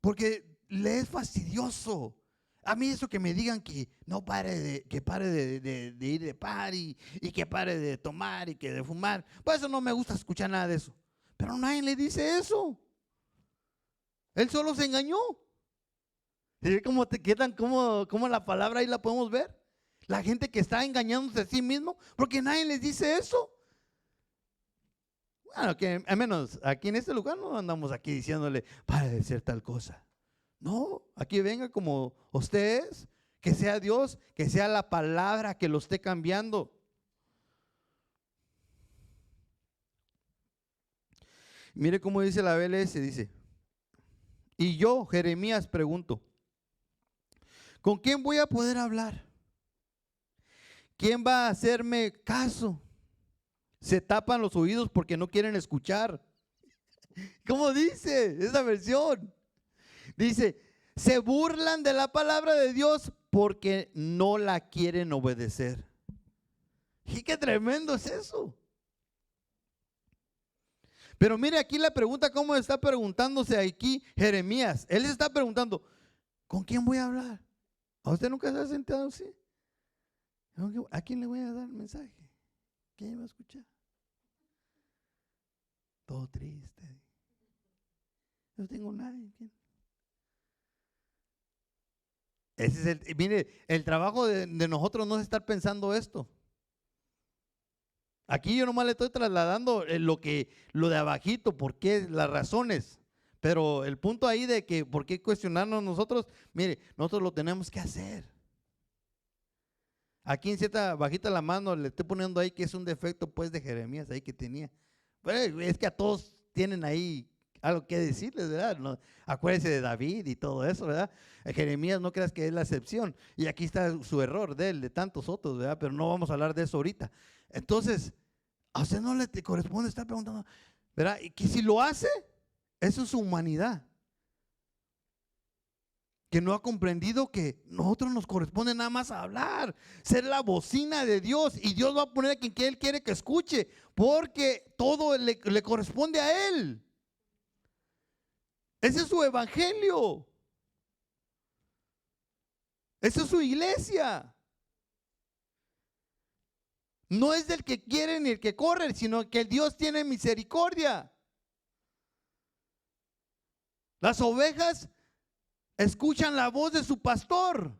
Porque le es fastidioso. A mí eso que me digan que no pare de ir de party y que pare de tomar y que de fumar, pues eso no me gusta escuchar nada de eso. Pero nadie le dice eso. Él solo se engañó. ¿Cómo te quedan? ¿Cómo la palabra ahí la podemos ver? La gente que está engañándose a sí mismo, porque nadie les dice eso. Bueno, que al menos aquí en este lugar no andamos aquí diciéndole para decir tal cosa. No, aquí venga como usted es, que sea Dios, que sea la palabra que lo esté cambiando. Mire cómo dice la BLS, dice, y yo, Jeremías, pregunto, ¿con quién voy a poder hablar? ¿Quién va a hacerme caso? Se tapan los oídos porque no quieren escuchar. ¿Cómo dice esa versión? Dice, se burlan de la palabra de Dios porque no la quieren obedecer. Qué tremendo es eso. Pero mire aquí la pregunta, cómo está preguntándose aquí Jeremías. Él está preguntando, ¿con quién voy a hablar? ¿A usted nunca se ha sentado así? ¿A quién le voy a dar el mensaje? ¿Quién va a escuchar? Todo triste. No tengo nadie. Ese es mire, el trabajo de nosotros no es estar pensando esto. Aquí yo nomás le estoy trasladando lo de abajito, por qué, las razones. Pero el punto ahí de que por qué cuestionarnos nosotros, mire, nosotros lo tenemos que hacer. Aquí en cierta bajita la mano le estoy poniendo ahí que es un defecto pues de Jeremías ahí que tenía. Pero es que a todos tienen ahí algo que decirles, ¿verdad? No, acuérdense de David y todo eso, ¿verdad? Jeremías no creas que es la excepción. Y aquí está su error de él, de tantos otros, ¿verdad? Pero no vamos a hablar de eso ahorita. Entonces, a usted no le corresponde estar preguntando, ¿verdad? Y que si lo hace, eso es su humanidad. Que no ha comprendido que nosotros nos corresponde nada más hablar, ser la bocina de Dios, y Dios va a poner a quien Él quiere que escuche, porque todo le corresponde a Él. Ese es su evangelio. Esa es su iglesia. No es del que quiere ni el que corre, sino que el Dios tiene misericordia. Las ovejas escuchan la voz de su pastor.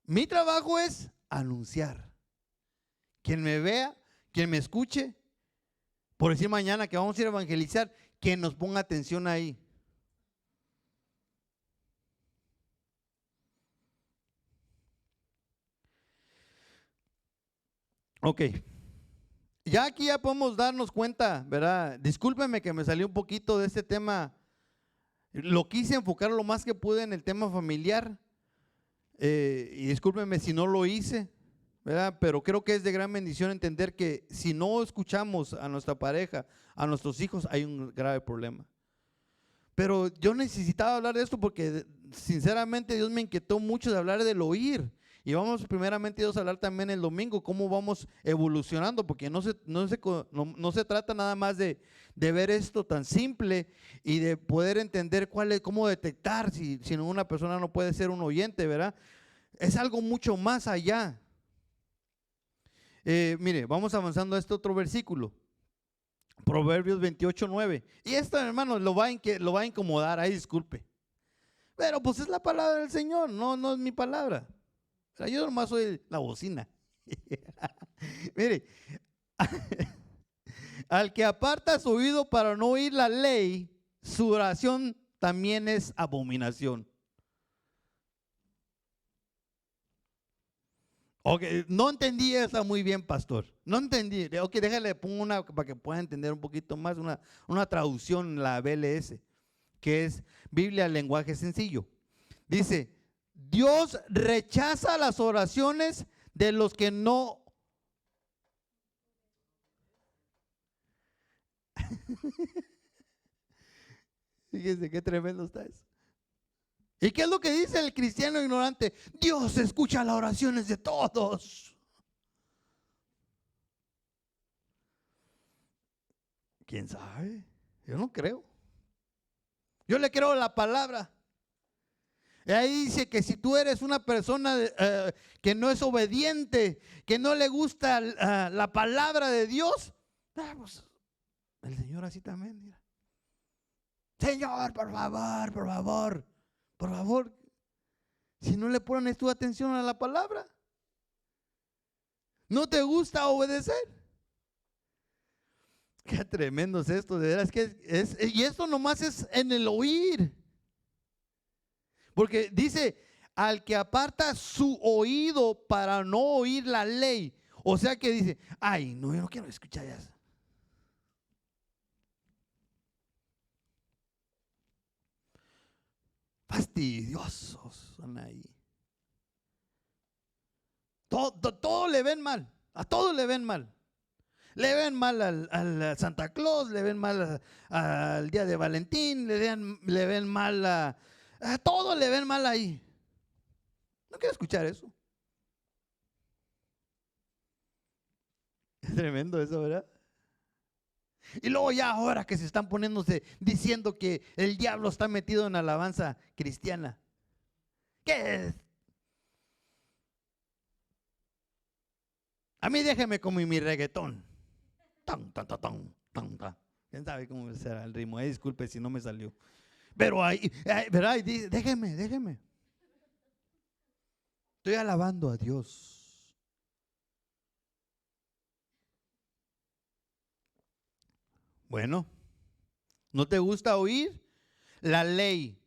Mi trabajo es anunciar. Quien me vea, quien me escuche, por decir mañana que vamos a ir a evangelizar, quien nos ponga atención ahí. Ok. Ya aquí ya podemos darnos cuenta, ¿verdad? Discúlpeme que me salió un poquito de este tema. Lo quise enfocar lo más que pude en el tema familiar. Y discúlpeme si no lo hice, ¿verdad? Pero creo que es de gran bendición entender que si no escuchamos a nuestra pareja, a nuestros hijos, hay un grave problema. Pero yo necesitaba hablar de esto porque sinceramente Dios me inquietó mucho de hablar del oír. Y vamos primeramente Dios a hablar también el domingo cómo vamos evolucionando, porque no se trata nada más de ver esto tan simple y de poder entender cómo detectar si una persona no puede ser un oyente, ¿verdad? Es algo mucho más allá. Mire, vamos avanzando a este otro versículo. Proverbios 28:9. Y esto, hermano, lo va a incomodar, ahí disculpe. Pero pues es la palabra del Señor, no es mi palabra. O sea, yo nomás soy la bocina. Mire, al que aparta su oído para no oír la ley, su oración también es abominación. Ok, no entendí esa muy bien, pastor. No entendí. Ok, déjale, pongo una para que pueda entender un poquito más, una traducción, la BLS, que es Biblia en lenguaje sencillo. Dice, Dios rechaza las oraciones de los que no. Fíjense qué tremendo está eso. ¿Y qué es lo que dice el cristiano ignorante? Dios escucha las oraciones de todos. ¿Quién sabe? Yo no creo. Yo le creo la palabra. Y ahí dice que si tú eres una persona que no es obediente, que no le gusta la palabra de Dios, pues, el Señor así también mira. Señor, por favor, por favor, por favor. Si no le pones tu atención a la palabra, no te gusta obedecer. Qué tremendo es esto, de veras que y esto nomás es en el oír. Porque dice, al que aparta su oído para no oír la ley. O sea que dice, ay, no, yo no quiero escuchar eso. Fastidiosos son ahí. Todo le ven mal, a todo le ven mal. Le ven mal al Santa Claus, le ven mal al día de Valentín, le ven mal a todo le ven mal ahí. No quiero escuchar eso. Es tremendo eso, ¿verdad? Y luego ya ahora que se están poniéndose diciendo que el diablo está metido en alabanza cristiana. ¿Qué es? A mí déjeme con mi reggaetón. Tan, tan, tan, tan, tan, tan. ¿Quién sabe cómo será el ritmo? Disculpe si no me salió. Pero ahí, ¿verdad? Y dice, déjeme. Estoy alabando a Dios. Bueno, ¿no te gusta oír la ley?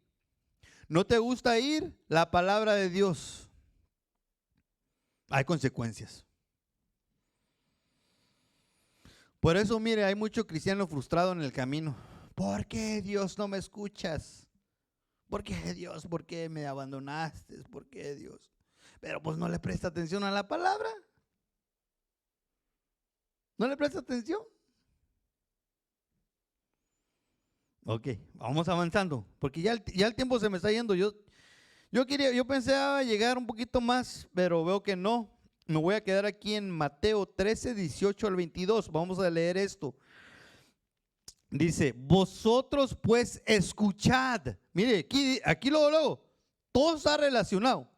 ¿No te gusta oír la palabra de Dios? Hay consecuencias. Por eso, mire, hay mucho cristiano frustrado en el camino. ¿Por qué, Dios, no me escuchas? ¿Por qué, Dios? ¿Por qué me abandonaste? ¿Por qué, Dios? Pero pues no le presta atención a la palabra. ¿No le presta atención? Ok, vamos avanzando, porque ya el tiempo se me está yendo. Yo pensaba llegar un poquito más, pero veo que no. Me voy a quedar aquí en Mateo 13, 18 al 22. Vamos a leer esto. Dice, vosotros pues escuchad. Mire, aquí luego, todo está relacionado.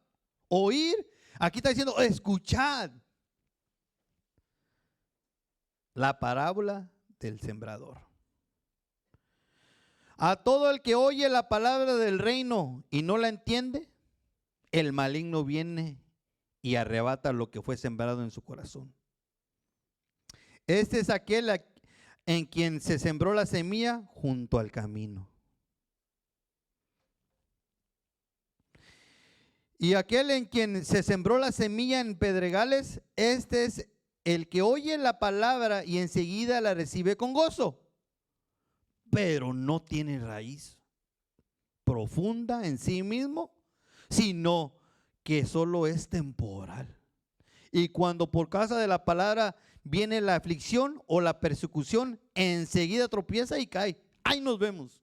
Oír, aquí está diciendo, escuchad. La parábola del sembrador. A todo el que oye la palabra del reino y no la entiende, el maligno viene y arrebata lo que fue sembrado en su corazón. Este es aquel en quien se sembró la semilla junto al camino. Y aquel en quien se sembró la semilla en pedregales, este es el que oye la palabra y enseguida la recibe con gozo, pero no tiene raíz profunda en sí mismo, sino que solo es temporal. Y cuando por causa de la palabra viene la aflicción o la persecución, enseguida tropieza y cae. Ahí nos vemos.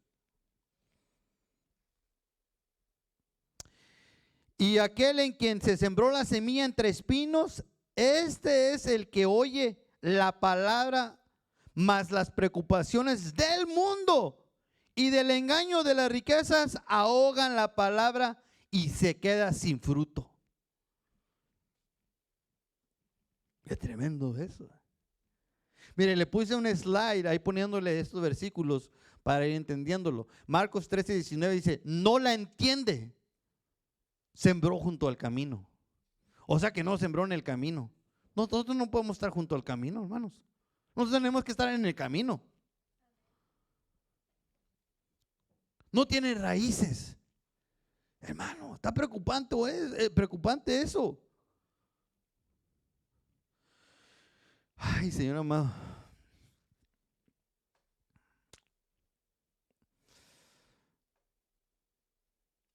Y aquel en quien se sembró la semilla entre espinos, este es el que oye la palabra, mas las preocupaciones del mundo y del engaño de las riquezas ahogan la palabra y se queda sin fruto. Es tremendo eso. Mire, le puse un slide ahí poniéndole estos versículos para ir entendiéndolo. Marcos 13, 19 dice, no la entiende. Sembró junto al camino. O sea que no sembró en el camino. Nosotros no podemos estar junto al camino, hermanos. Nosotros tenemos que estar en el camino. No tiene raíces. Hermano, está preocupante, preocupante eso. Ay, Señor amado.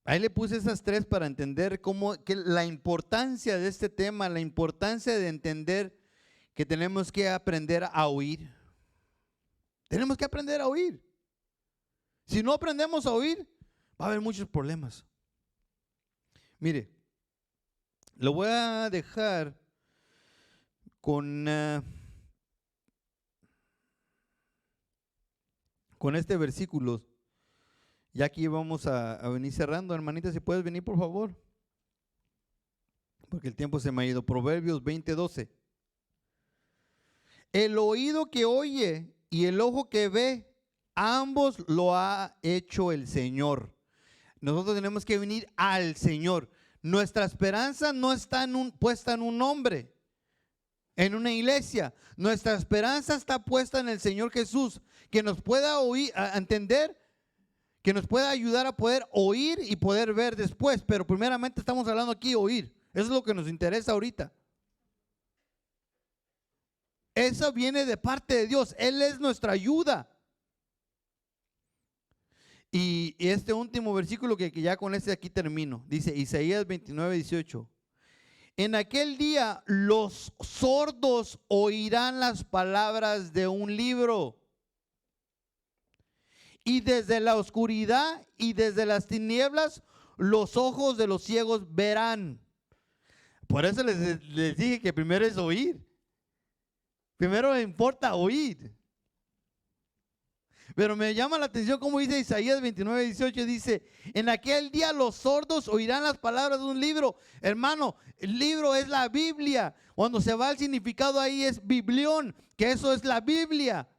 Ahí le puse esas tres para entender que la importancia de este tema, la importancia de entender que tenemos que aprender a oír. Tenemos que aprender a oír. Si no aprendemos a oír, va a haber muchos problemas. Mire, lo voy a dejar con este versículo. Ya aquí vamos a venir cerrando. Hermanita, si puedes venir por favor, porque el tiempo se me ha ido. Proverbios 20:12. El oído que oye y el ojo que ve, ambos lo ha hecho el Señor. Nosotros tenemos que venir al Señor. Nuestra esperanza no está puesta en un hombre, en una iglesia. Nuestra esperanza está puesta en el Señor Jesús, que nos pueda oír, a entender, que nos pueda ayudar a poder oír y poder ver después. Pero primeramente estamos hablando aquí oír. Eso es lo que nos interesa ahorita. Eso viene de parte de Dios. Él es nuestra ayuda. Y este último versículo que ya con este aquí termino. Dice Isaías 29:18. En aquel día los sordos oirán las palabras de un libro. Y desde la oscuridad y desde las tinieblas los ojos de los ciegos verán. Por eso les dije que primero es oír. Primero me importa oír. Pero me llama la atención como dice Isaías 29:18, dice, en aquel día los sordos oirán las palabras de un libro. Hermano, el libro es la Biblia. Cuando se va el significado ahí es biblión, que eso es la Biblia.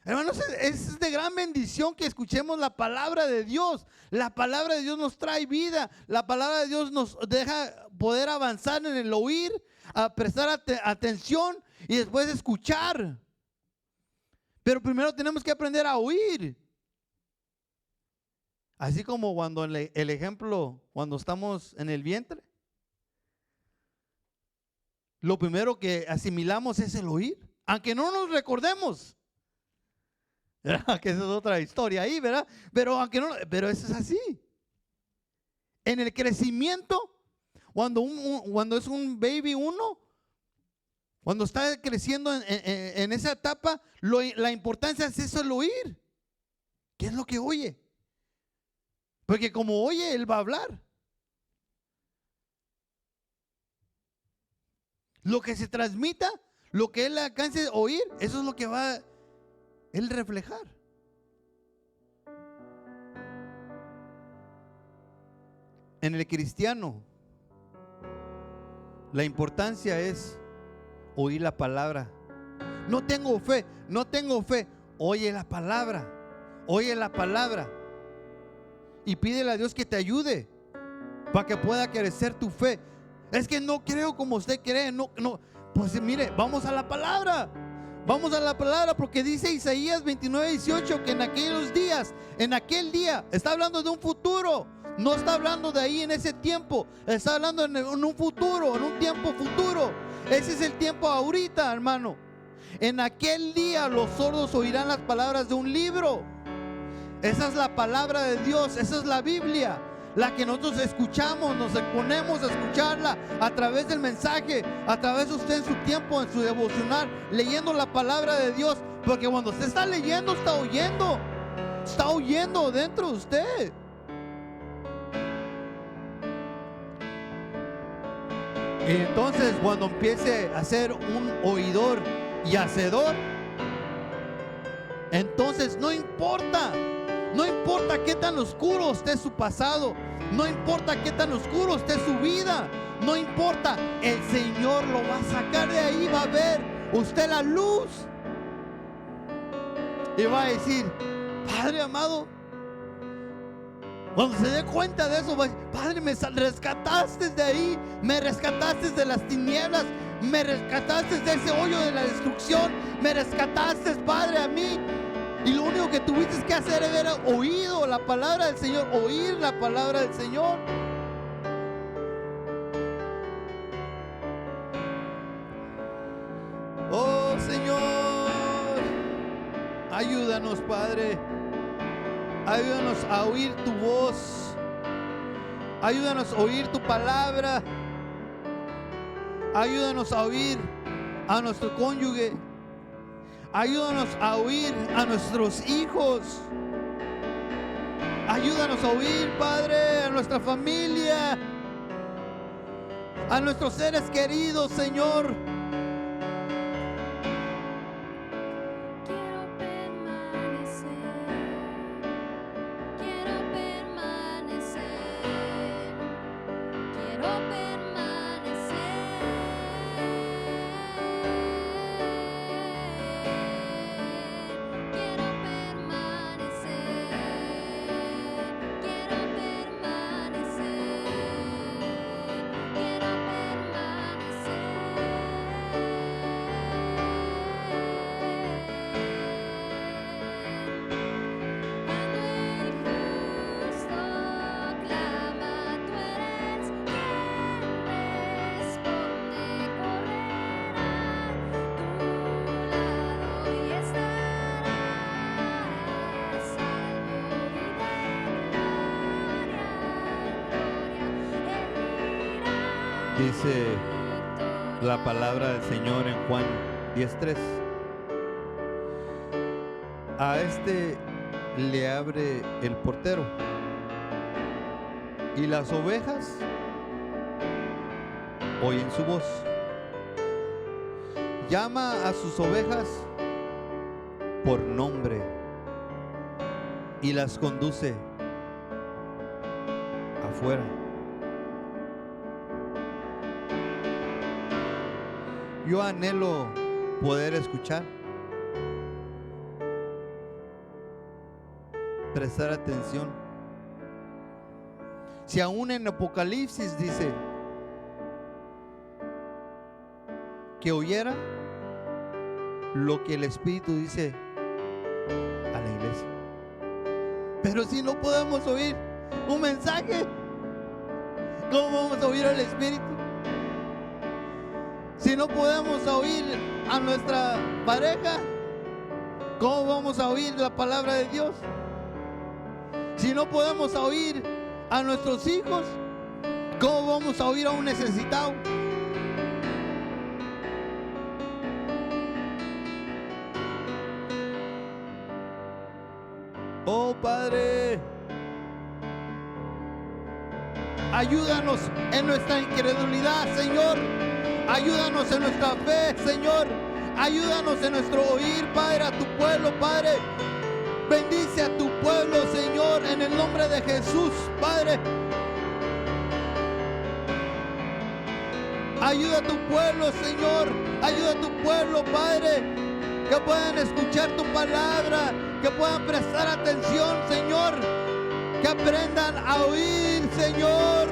Hermanos, es de gran bendición que escuchemos la palabra de Dios. La palabra de Dios nos trae vida. La palabra de Dios nos deja poder avanzar en el oír, a prestar atención y después escuchar. Pero primero tenemos que aprender a oír. Así como cuando el ejemplo, cuando estamos en el vientre, lo primero que asimilamos es el oír, aunque no nos recordemos. ¿Verdad? Que esa es otra historia ahí, ¿verdad? Pero pero eso es así. En el crecimiento, cuando es un baby uno, cuando está creciendo en esa etapa, la importancia es eso, el oír. ¿Qué es lo que oye? Porque como oye, él va a hablar. Lo que se transmita, lo que él alcance a oír, eso es lo que va a él reflejar. En el cristiano, la importancia es oír la palabra. No tengo fe. Oye la palabra. Y pídele a Dios que te ayude para que pueda crecer tu fe. Es que no creo como usted cree. No. Pues mire, vamos a la palabra. Porque dice Isaías 29:18 que en aquel día, está hablando de un futuro. No está hablando de ahí en ese tiempo. Está hablando en un futuro, en un tiempo futuro. Ese es el tiempo ahorita, hermano. En aquel día los sordos oirán las palabras de un libro. Esa es la palabra de Dios, esa es la Biblia, la que nosotros escuchamos, nos ponemos a escucharla a través del mensaje, a través de usted en su tiempo, en su devocional, leyendo la palabra de Dios. Porque cuando usted está leyendo, está oyendo dentro de usted. Y entonces cuando empiece a ser un oidor y hacedor, entonces no importa qué tan oscuro esté su pasado, no importa qué tan oscuro esté su vida, no importa, el Señor lo va a sacar de ahí, va a ver usted la luz y va a decir: Padre amado, cuando se dé cuenta de eso, va a decir: Padre, me rescataste de ahí, me rescataste de las tinieblas, me rescataste de ese hoyo de la destrucción, me rescataste, Padre, a mí. Y lo único que tuviste que hacer era oído la palabra del Señor, oír la palabra del Señor. Oh Señor, ayúdanos, Padre. Ayúdanos a oír tu voz. Ayúdanos a oír tu palabra. Ayúdanos a oír a nuestro cónyuge. Ayúdanos a oír a nuestros hijos. Ayúdanos a oír, Padre, a nuestra familia, a nuestros seres queridos, Señor. Dice la palabra del Señor en Juan 10:3. A este le abre el portero, y las ovejas oyen su voz. llama a sus ovejas por nombre y las conduce afuera. Yo anhelo poder escuchar, prestar atención. Si aún en Apocalipsis dice que oyera lo que el Espíritu dice a la iglesia. Pero si no podemos oír un mensaje, ¿cómo vamos a oír al Espíritu? Si no podemos oír a nuestra pareja, ¿cómo vamos a oír la palabra de Dios? Si no podemos oír a nuestros hijos, ¿cómo vamos a oír a un necesitado? Oh Padre, ayúdanos en nuestra incredulidad, Señor. Ayúdanos en nuestra fe, Señor. Ayúdanos en nuestro oír, Padre, a tu pueblo, Padre. Bendice a tu pueblo, Señor, en el nombre de Jesús, Padre. Ayuda a tu pueblo, Señor. Ayuda a tu pueblo, Padre, que puedan escuchar tu palabra, que puedan prestar atención, Señor, que aprendan a oír, Señor.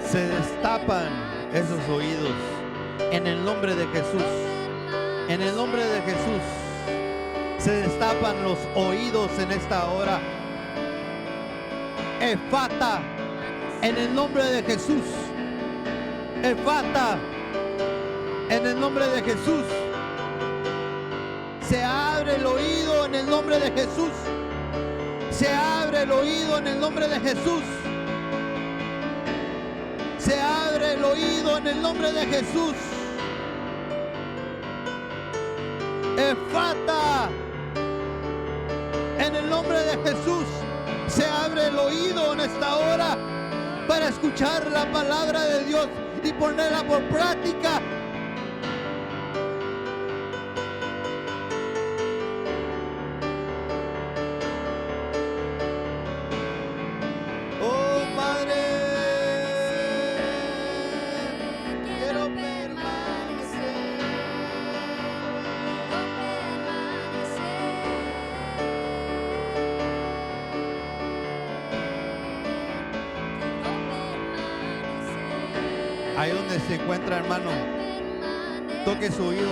Se destapan esos oídos en el nombre de Jesús. En el nombre de Jesús se destapan los oídos en esta hora. Efata, en el nombre de Jesús. Efata, en el nombre de Jesús. Se abre el oído en el nombre de Jesús. Se abre el oído en el nombre de Jesús. Se abre el oído en el nombre de Jesús. Efata, en el nombre de Jesús. Se abre el oído en esta hora para escuchar la palabra de Dios y ponerla por práctica. Ahí donde se encuentra, hermano, toque su oído.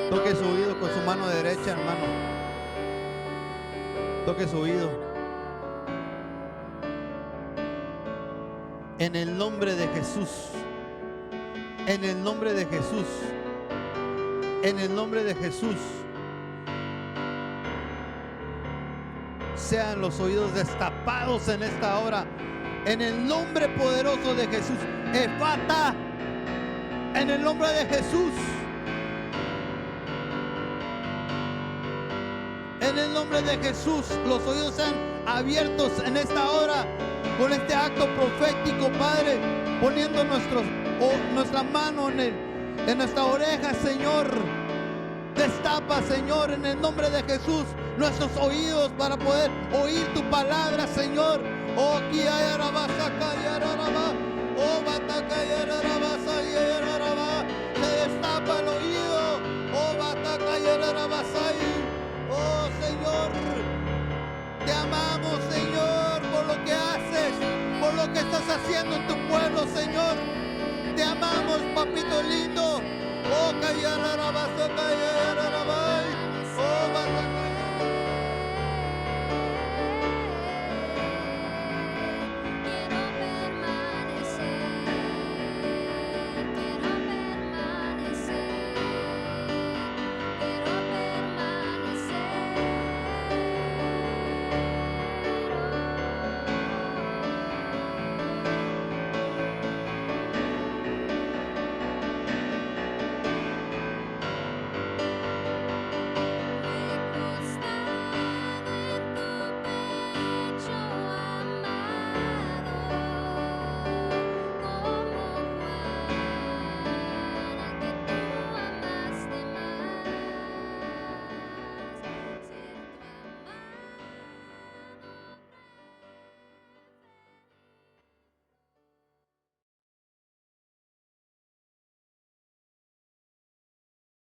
Toque su oído con su mano derecha, hermano. Toque su oído. En el nombre de Jesús. En el nombre de Jesús. En el nombre de Jesús. Sean los oídos destapados en esta hora. En el nombre poderoso de Jesús. Efata. En el nombre de Jesús. En el nombre de Jesús. Los oídos sean abiertos en esta hora. Con este acto profético, Padre. Poniendo nuestra mano en nuestra oreja, Señor. Destapa, Señor, en el nombre de Jesús, nuestros oídos para poder oír tu palabra, Señor. Oh, se destapa el oído. Oh, Señor, te amamos, Señor, por lo que haces, por lo que estás haciendo en tu pueblo, Señor. Te amamos, papito lindo. Oh,